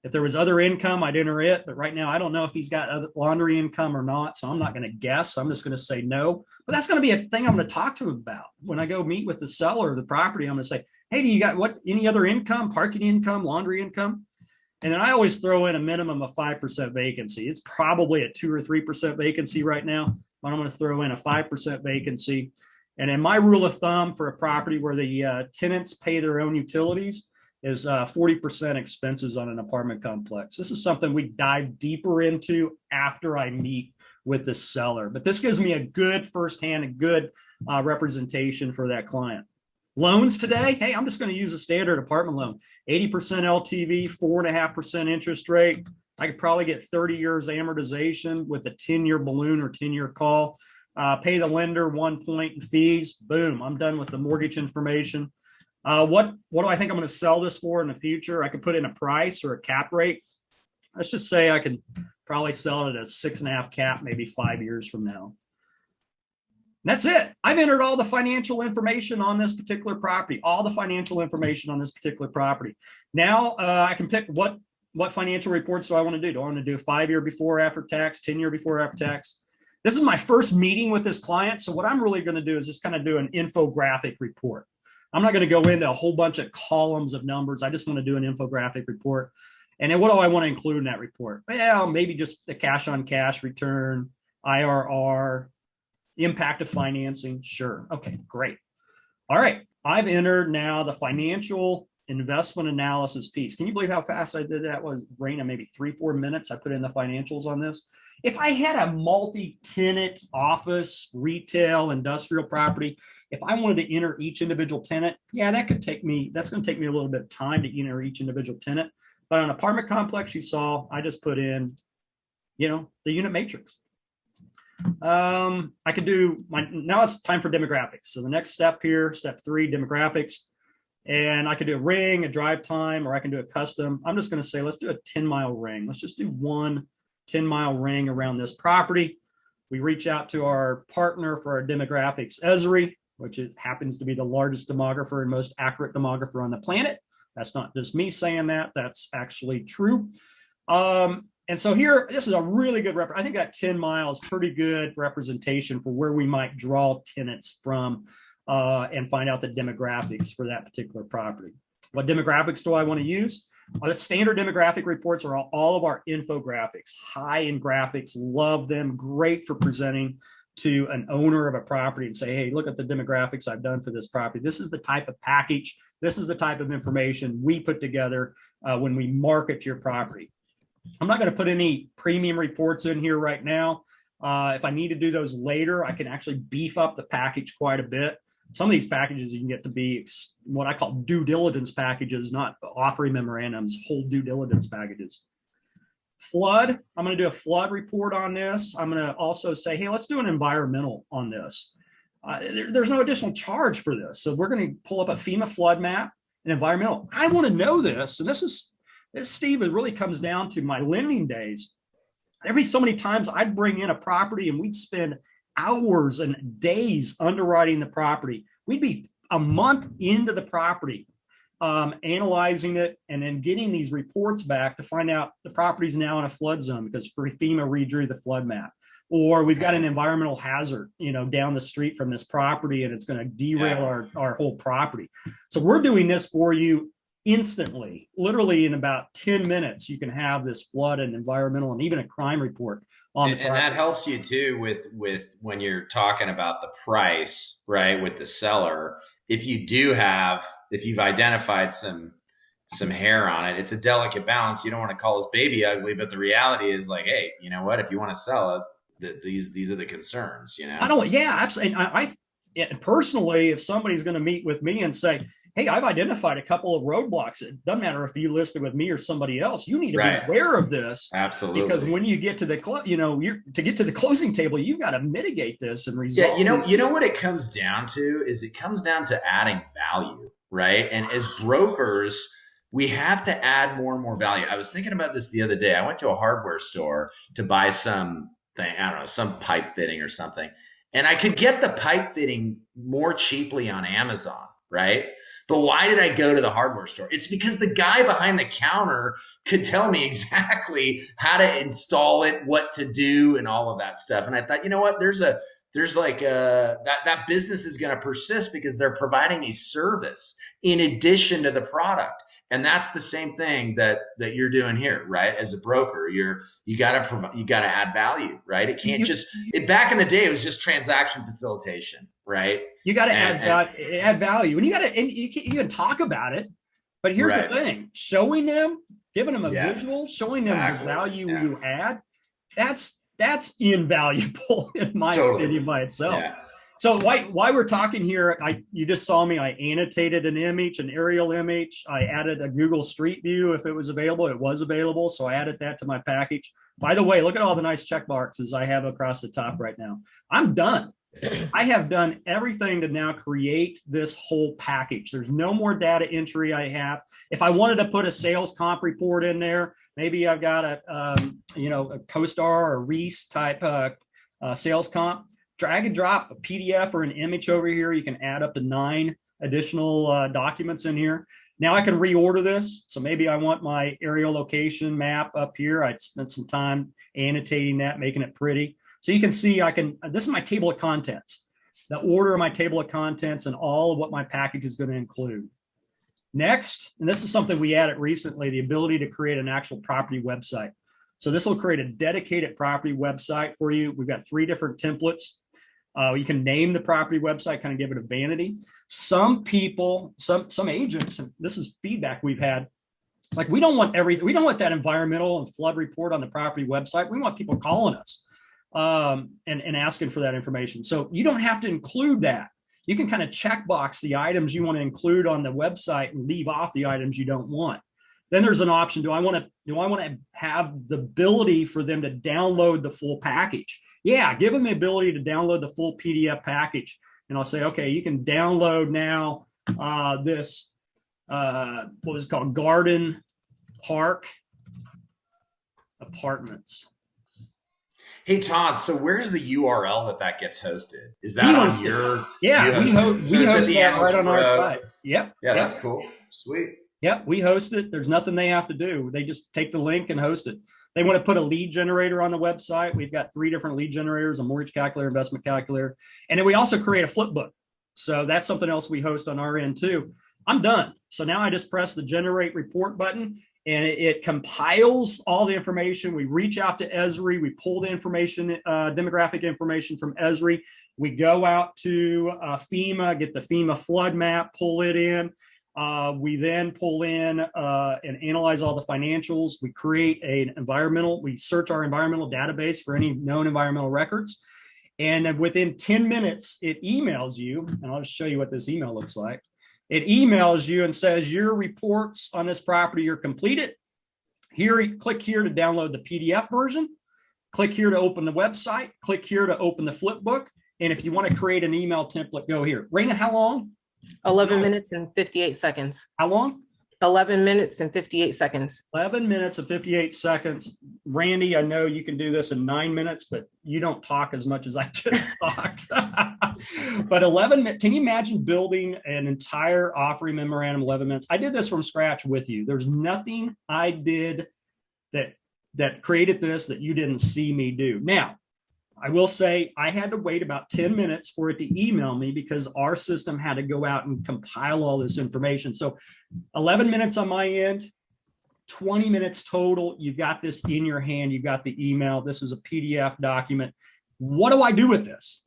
If there was other income, I'd enter it. But right now, I don't know if he's got other laundry income or not. So I'm not going to guess. I'm just going to say no. But that's going to be a thing I'm going to talk to him about. When I go meet with the seller of the property, I'm going to say, hey, do you got any other income, parking income, laundry income? And then I always throw in a minimum of 5% vacancy. It's probably at 2 or 3% vacancy right now. But I'm going to throw in a 5% vacancy. And then my rule of thumb for a property where the tenants pay their own utilities is 40% expenses on an apartment complex. This is something we dive deeper into after I meet with the seller. But this gives me a good firsthand, a good representation for that client. Loans today, hey, I'm just going to use a standard apartment loan. 80% LTV, 4.5% interest rate. I could probably get 30 years amortization with a 10-year balloon or 10-year call. Pay the lender 1 point in fees. Boom, I'm done with the mortgage information. What do I think I'm going to sell this for in the future? I could put in a price or a cap rate. Let's just say I could probably sell it at a 6.5 cap, maybe 5 years from now. And that's it. I've entered all the financial information on this particular property, all the financial information on this particular property. Now I can pick what financial reports do I want to do? Do I want to do a 5-year before after tax, 10-year before after tax? This is my first meeting with this client. So what I'm really going to do is just kind of do an infographic report. I'm not going to go into a whole bunch of columns of numbers. I just want to do an infographic report. And then what do I want to include in that report? Well, maybe just the cash on cash return, IRR, Impact of financing, sure. Okay, great. All right, I've entered now the financial investment analysis piece. Can you believe how fast I did that? Was Raina maybe 3-4 minutes I put in the financials on this. If I had a multi-tenant office, retail, industrial property, if I wanted to enter each individual tenant, yeah, that's going to take me a little bit of time to enter each individual tenant. But on an apartment complex, you saw, I just put in, the unit matrix. I could do now it's time for demographics. So the next step here, step 3, demographics. And I could do a ring, a drive time, or I can do a custom. I'm just going to say, let's do a 10-mile ring. Let's just do one 10-mile ring around this property. We reach out to our partner for our demographics, Esri, which happens to be the largest demographer and most accurate demographer on the planet. That's not just me saying that. That's actually true. And so here, this is a really good I think that 10 miles, pretty good representation for where we might draw tenants from and find out the demographics for that particular property. What demographics do I want to use? The standard demographic reports are all of our infographics, high in graphics, love them, great for presenting to an owner of a property and say, hey, look at the demographics I've done for this property. This is the type of package, this is the type of information we put together when we market your property. I'm not going to put any premium reports in here right now. If I need to do those later, I can actually beef up the package quite a bit. Some of these packages you can get to be what I call due diligence packages, not offering memorandums, whole due diligence packages. Flood, I'm going to do a flood report on this. I'm going to also say, hey, let's do an environmental on this. There's no additional charge for this. So we're going to pull up a FEMA flood map and environmental. I want to know this. And this, Steve, it really comes down to my lending days. Every so many times I'd bring in a property and we'd spend hours and days underwriting the property. We'd be a month into the property, analyzing it and then getting these reports back to find out the property's now in a flood zone because FEMA redrew the flood map. Or we've got an environmental hazard, down the street from this property and it's going to derail our whole property. So we're doing this for you instantly. Literally in about 10 minutes, you can have this flood and environmental and even a crime report on the property. And that helps you too with when you're talking about the price, right, with the seller. If you've identified some hair on it, it's a delicate balance. You don't want to call his baby ugly, but the reality is like, hey, you know what? If you want to sell it, these are the concerns, absolutely. I personally, if somebody's going to meet with me and say, hey, I've identified a couple of roadblocks. It doesn't matter if you listed with me or somebody else. You need to be aware of this. Absolutely. Because when you get to the to get to the closing table, you've got to mitigate this and resolve. Yeah, you know what it comes down to is it comes down to adding value, right? And as brokers, we have to add more and more value. I was thinking about this the other day. I went to a hardware store to buy some pipe fitting or something. And I could get the pipe fitting more cheaply on Amazon, right? But why did I go to the hardware store? It's because the guy behind the counter could tell me exactly how to install it, what to do, and all of that stuff. And I thought, you know what? That business is going to persist because they're providing a service in addition to the product. And that's the same thing that you're doing here, right? As a broker, you got to add value, right? It can't back in the day, it was just transaction facilitation, right? You got to add value, and you can talk about it. But here's the thing: showing them, giving them a visual, showing them the value you add. That's invaluable in my opinion by itself. Yeah. So why we're talking here, you just saw me, I annotated an image, an aerial image. I added a Google Street View if it was available. It was available, so I added that to my package. By the way, look at all the nice check boxes I have across the top right now. I'm done. I have done everything to now create this whole package. There's no more data entry I have. If I wanted to put a sales comp report in there, maybe I've got a CoStar or Reese type sales comp. Drag and drop a PDF or an image over here. You can add up to 9 additional documents in here. Now I can reorder this. So maybe I want my aerial location map up here. I'd spent some time annotating that, making it pretty. So you can see this is my table of contents, the order of my table of contents and all of what my package is going to include. Next, and this is something we added recently, the ability to create an actual property website. So this will create a dedicated property website for you. We've got 3 different templates. You can name the property website, kind of give it a vanity. Some people, some agents, and this is feedback we've had, like we don't want that environmental and flood report on the property website. We want people calling us and asking for that information. So you don't have to include that. You can kind of checkbox the items you want to include on the website and leave off the items you don't want. Then there's an option. Do I want to have the ability for them to download the full package? Yeah, give them the ability to download the full PDF package. And I'll say, okay, you can download now this, what was it called? Garden Park Apartments. Hey, Todd, so where's the URL that gets hosted? Is that on your? Yeah, we host that right on our site. Yep. Yeah, that's cool. Sweet. Yeah, we host it. There's nothing they have to do. They just take the link and host it. They want to put a lead generator on the website. We've got 3 different lead generators: a mortgage calculator, investment calculator, and then we also create a flip book. So that's something else we host on our end too. I'm done. So now I just press the generate report button, and it compiles all the information. We reach out to Esri. We pull the information, demographic information from Esri. We go out to FEMA, get the FEMA flood map, pull it in. We then pull in and analyze all the financials. We create we search our environmental database for any known environmental records. And then within 10 minutes, it emails you, and I'll just show you what this email looks like. It emails you and says, your reports on this property are completed. Here, click here to download the PDF version. Click here to open the website. Click here to open the flip book. And if you want to create an email template, go here. Raina, how long? 11 minutes and 58 seconds. How long? 11 minutes and 58 seconds. 11 minutes and 58 seconds. Randy, I know you can do this in 9 minutes, but you don't talk as much as I just talked. But 11 minutes, can you imagine building an entire offering memorandum in 11 minutes? I did this from scratch with you. There's nothing I did that created this that you didn't see me do. Now, I will say I had to wait about 10 minutes for it to email me because our system had to go out and compile all this information. So 11 minutes on my end, 20 minutes total. You've got this in your hand. You've got the email. This is a PDF document. What do I do with this?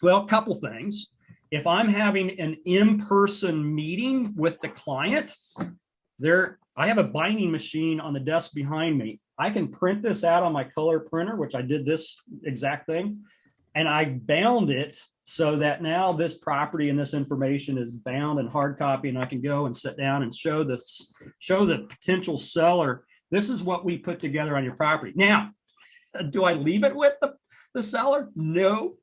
Well, a couple things. If I'm having an in-person meeting with the client, I have a binding machine on the desk behind me. I can print this out on my color printer, which I did this exact thing, and I bound it so that now this property and this information is bound in hard copy, and I can go and sit down and show the potential seller, this is what we put together on your property. Now, do I leave it with the seller? No.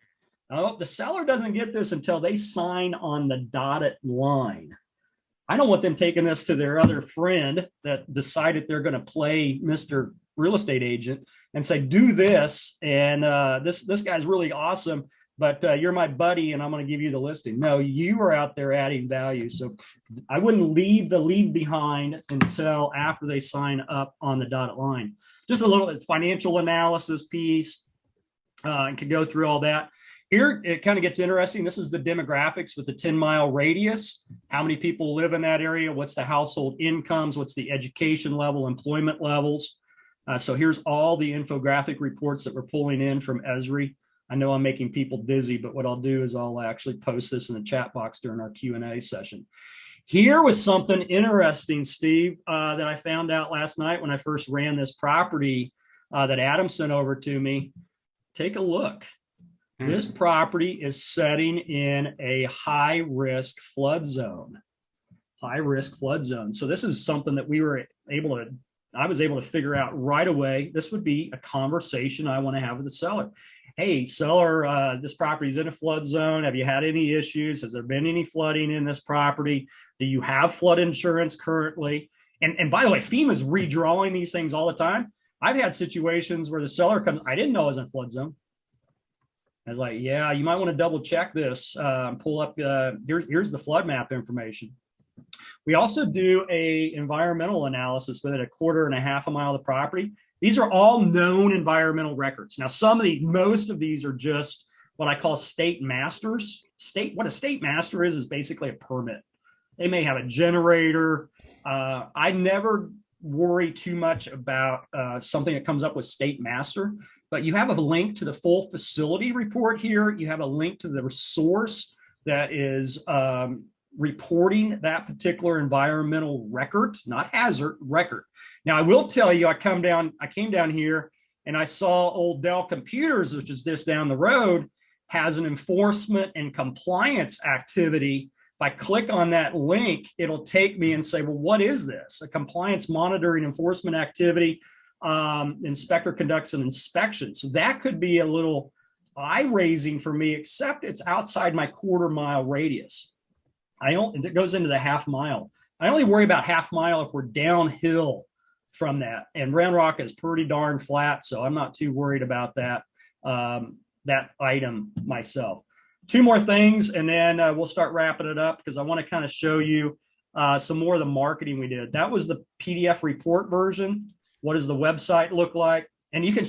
Oh, the seller doesn't get this until they sign on the dotted line. I don't want them taking this to their other friend that decided they're going to play Mr. Real Estate Agent and say, do this. And this guy's really awesome, but you're my buddy and I'm going to give you the listing. No, you are out there adding value. So I wouldn't leave the lead behind until after they sign up on the dotted line. Just a little financial analysis piece. And could go through all that. Here, it kind of gets interesting. This is the demographics with the 10-mile radius. How many people live in that area? What's the household incomes? What's the education level, employment levels? So here's all the infographic reports that we're pulling in from Esri. I know I'm making people dizzy, but what I'll do is I'll actually post this in the chat box during our Q&A session. Here was something interesting, Steve, that I found out last night when I first ran this property that Adam sent over to me. Take a look. This property is setting in a high-risk flood zone. High-risk flood zone. So this is something that I was able to figure out right away. This would be a conversation I want to have with the seller. Hey, seller, this property is in a flood zone. Have you had any issues? Has there been any flooding in this property? Do you have flood insurance currently? And by the way, FEMA's redrawing these things all the time. I've had situations where the seller comes, I didn't know it was in a flood zone. I was like, yeah, you might want to double check this. Pull up, here's the flood map information. We also do a environmental analysis within 1.5 mile of the property. These are all known environmental records. Now, most of these are just what I call state masters. What a state master is basically a permit. They may have a generator. I never worry too much about something that comes up with State Master, but you have a link to the full facility report here. You have a link to the source that is reporting that particular environmental record, not hazard, record. Now, I will tell you, I came down here and I saw Old Dell Computers, which is this down the road, has an enforcement and compliance activity. If I click on that link, it'll take me and say, well, what is this? A compliance monitoring enforcement activity. Inspector conducts an inspection. So that could be a little eye-raising for me, except it's outside my quarter-mile radius. It goes into the half mile. I only worry about half mile if we're downhill from that. And Round Rock is pretty darn flat, so I'm not too worried about that item myself. Two more things, and then we'll start wrapping it up because I want to kind of show you some more of the marketing we did. That was the PDF report version. What does the website look like? And you can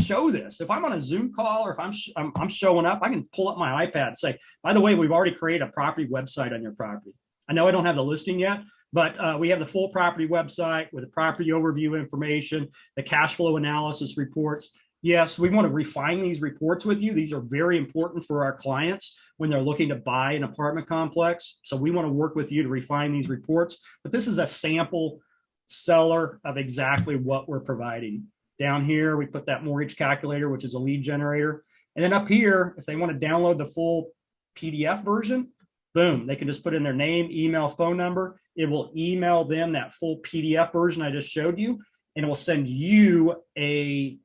show this. If I'm on a Zoom call or if I'm showing up, I can pull up my iPad and say, by the way, we've already created a property website on your property. I know I don't have the listing yet, but we have the full property website with the property overview information, the cash flow analysis reports. Yes, we want to refine these reports with you. These are very important for our clients when they're looking to buy an apartment complex. So we want to work with you to refine these reports. But this is a sample seller of exactly what we're providing. Down here, we put that mortgage calculator, which is a lead generator. And then up here, if they want to download the full PDF version, boom, they can just put in their name, email, phone number. It will email them that full PDF version I just showed you, and it will send you a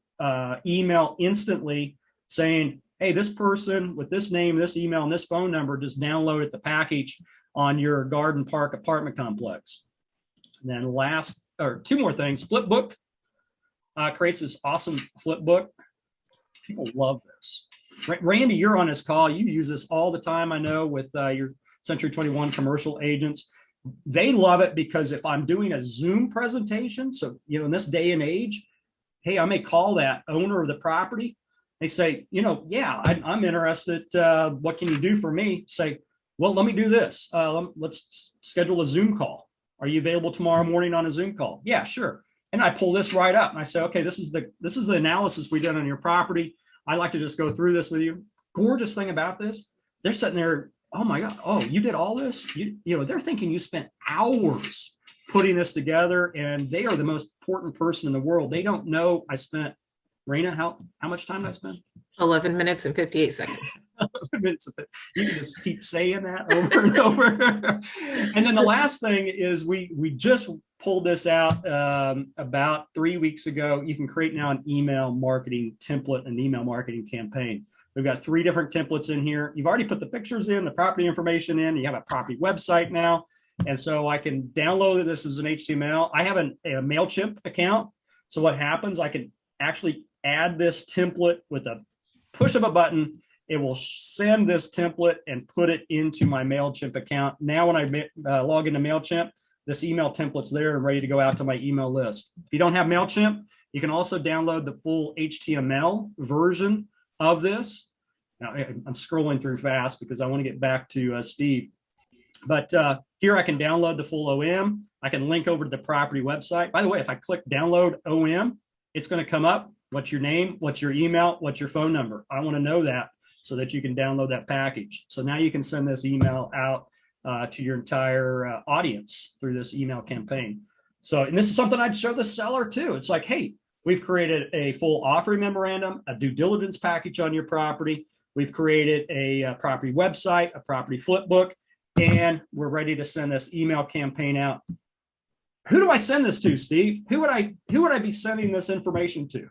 email instantly saying, hey, this person with this name, this email, and this phone number just downloaded the package on your Garden Park apartment complex. And then two more things. Flipbook creates this awesome flipbook. People love this. Randy, you're on this call. You use this all the time, I know, with your Century 21 commercial agents. They love it because if I'm doing a Zoom presentation, so in this day and age, hey, I may call that owner of the property. They say, yeah, I'm interested. What can you do for me? Say, well, let me do this. Let's schedule a Zoom call. Are you available tomorrow morning on a Zoom call? Yeah, sure. And I pull this right up and I say, okay, this is the analysis we did on your property. I'd like to just go through this with you. Gorgeous thing about this, they're sitting there, oh my God, oh, you did all this? They're thinking you spent hours putting this together, and they are the most important person in the world. They don't know I spent, Raina, how much time I spent? 11 minutes and 58 seconds. You can just keep saying that over and over. And then the last thing is we just pulled this out about 3 weeks ago. You can create now an email marketing template, an email marketing campaign. We've got 3 different templates in here. You've already put the pictures in, the property information in. You have a property website now. And so I can download this as an HTML. I have a MailChimp account. So what happens, I can actually add this template with a push of a button. It will send this template and put it into my MailChimp account. Now when I log into MailChimp, this email template's there and ready to go out to my email list. If you don't have MailChimp, you can also download the full HTML version of this. Now, I'm scrolling through fast because I want to get back to Steve. But here I can download the full OM. I can link over to the property website. By the way, if I click download OM, it's going to come up. What's your name? What's your email? What's your phone number? I want to know that so that you can download that package. So now you can send this email out to your entire audience through this email campaign. So, and this is something I'd show the seller too. It's like, hey, we've created a full offering memorandum, a due diligence package on your property. We've created a property website, a property flip book, and we're ready to send this email campaign out. Who do I send this to, Steve? Who would I be sending this information to?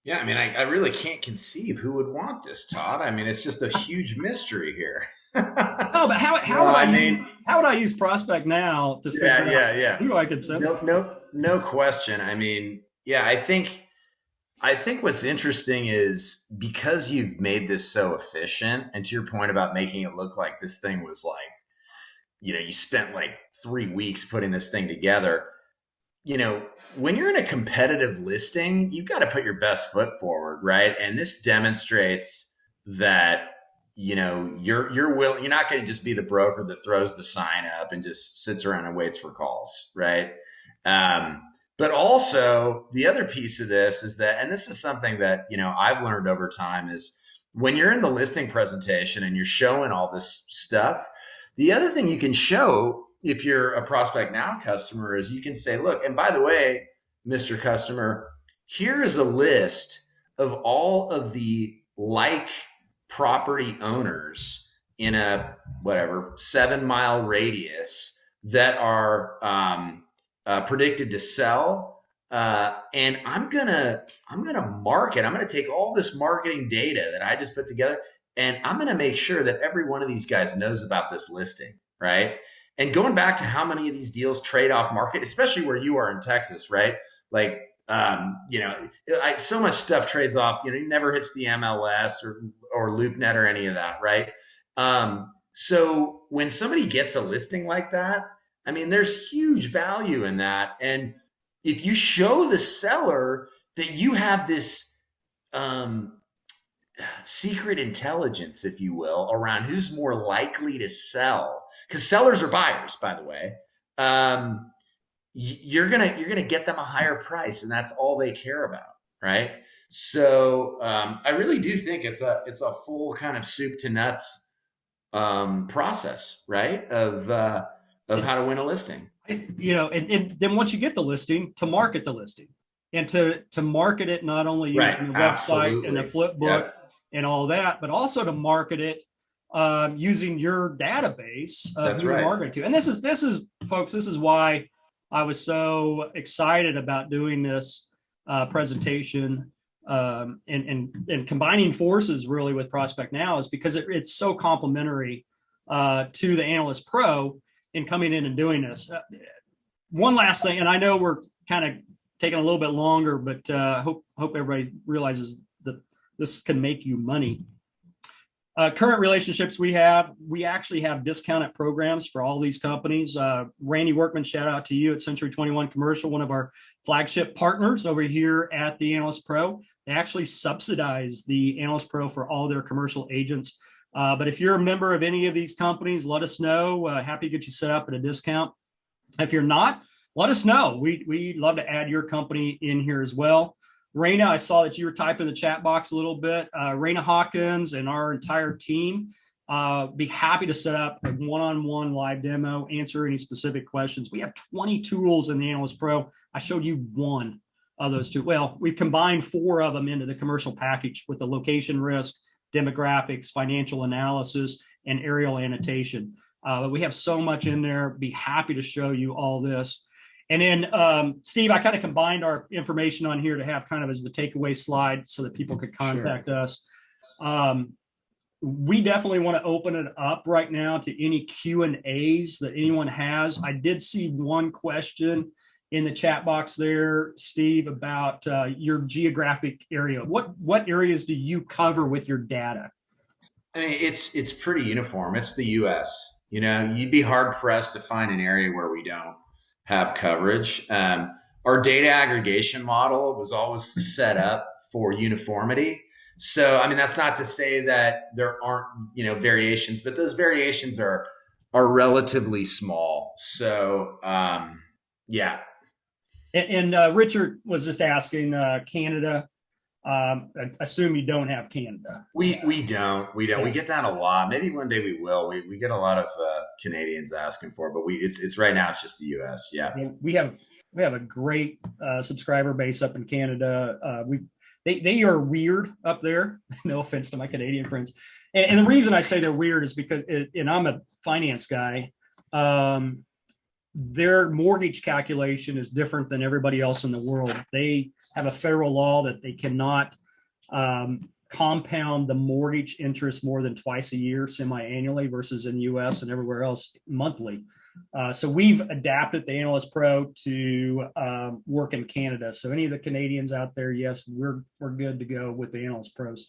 Yeah, I mean, I really can't conceive who would want this, Todd. I mean, it's just a huge mystery here. No, but how would I use ProspectNow to figure out who I could send? No question. I mean, yeah, I think what's interesting is because you've made this so efficient, and to your point about making it look like this thing was like, you spent like 3 weeks putting this thing together. When you're in a competitive listing, you've got to put your best foot forward, right? And this demonstrates that, you're willing, you're not going to just be the broker that throws the sign up and just sits around and waits for calls, right? But also the other piece of this is that, and this is something that, I've learned over time, is when you're in the listing presentation and you're showing all this stuff, the other thing you can show if you're a Prospect Now customer is you can say, look, and by the way, Mr. Customer, here is a list of all of the like property owners in a 7-mile radius that are predicted to sell, and I'm gonna market. I'm gonna take all this marketing data that I just put together, and I'm gonna make sure that every one of these guys knows about this listing, right? And going back to how many of these deals trade off market, especially where you are in Texas, right? Like, so much stuff trades off. It never hits the MLS or LoopNet or any of that, right? So when somebody gets a listing like that, I mean, there's huge value in that. And if you show the seller that you have this secret intelligence, if you will, around who's more likely to sell, because sellers are buyers, by the way, you're gonna get them a higher price, and that's all they care about, right? So I really do think it's a full kind of soup to nuts process, right? Of how to win a listing. And then once you get the listing, to market the listing, and to market it not only using the website and the flip book and all that, but also to market it using your database of who you're marketing to. And this is folks, this is why I was so excited about doing this presentation and combining forces really with Prospect Now, is because it's so complementary to the Analyst Pro in coming in and doing this. One last thing, and I know we're kind of taking a little bit longer, but hope everybody realizes that this can make you money. Current relationships we actually have discounted programs for all these companies. Randy Workman, shout out to you at Century 21 Commercial, one of our flagship partners over here at the Analyst Pro. They actually subsidize the Analyst Pro for all their commercial agents. But if you're a member of any of these companies, let us know. Happy to get you set up at a discount. If you're not, let us know. We'd love to add your company in here as well. Raina, I saw that you were typing in the chat box a little bit. Raina Hawkins and our entire team be happy to set up a one-on-one live demo, answer any specific questions. We have 20 tools in the Analyst Pro. I showed you one of those two. Well, we've combined 4 of them into the commercial package with the location risk, demographics, financial analysis, and aerial annotation. But we have so much in there. Be happy to show you all this. And then, Steve, I kind of combined our information on here to have kind of as the takeaway slide so that people could contact us. We definitely want to open it up right now to any Q&As that anyone has. I did see one question in the chat box there, Steve, about your geographic area. What areas do you cover with your data? I mean, it's pretty uniform. It's the U.S. You'd be hard pressed to find an area where we don't have coverage. Our data aggregation model was always set up for uniformity. So, I mean, that's not to say that there aren't, variations, but those variations are relatively small. So, yeah. And Richard was just asking Canada. I assume you don't have Canada. We don't. Yeah. We get that a lot. Maybe one day we will. We get a lot of Canadians asking for it, but it's right now it's just the US. Yeah. We have a great subscriber base up in Canada. They are weird up there. No offense to my Canadian friends. And the reason I say they're weird is because, and I'm a finance guy, their mortgage calculation is different than everybody else in the world. They have a federal law that they cannot compound the mortgage interest more than twice a year, semi-annually, versus in the US and everywhere else monthly. So we've adapted the Analyst Pro to work in Canada. So any of the Canadians out there, yes, we're good to go with the Analyst Pro stuff.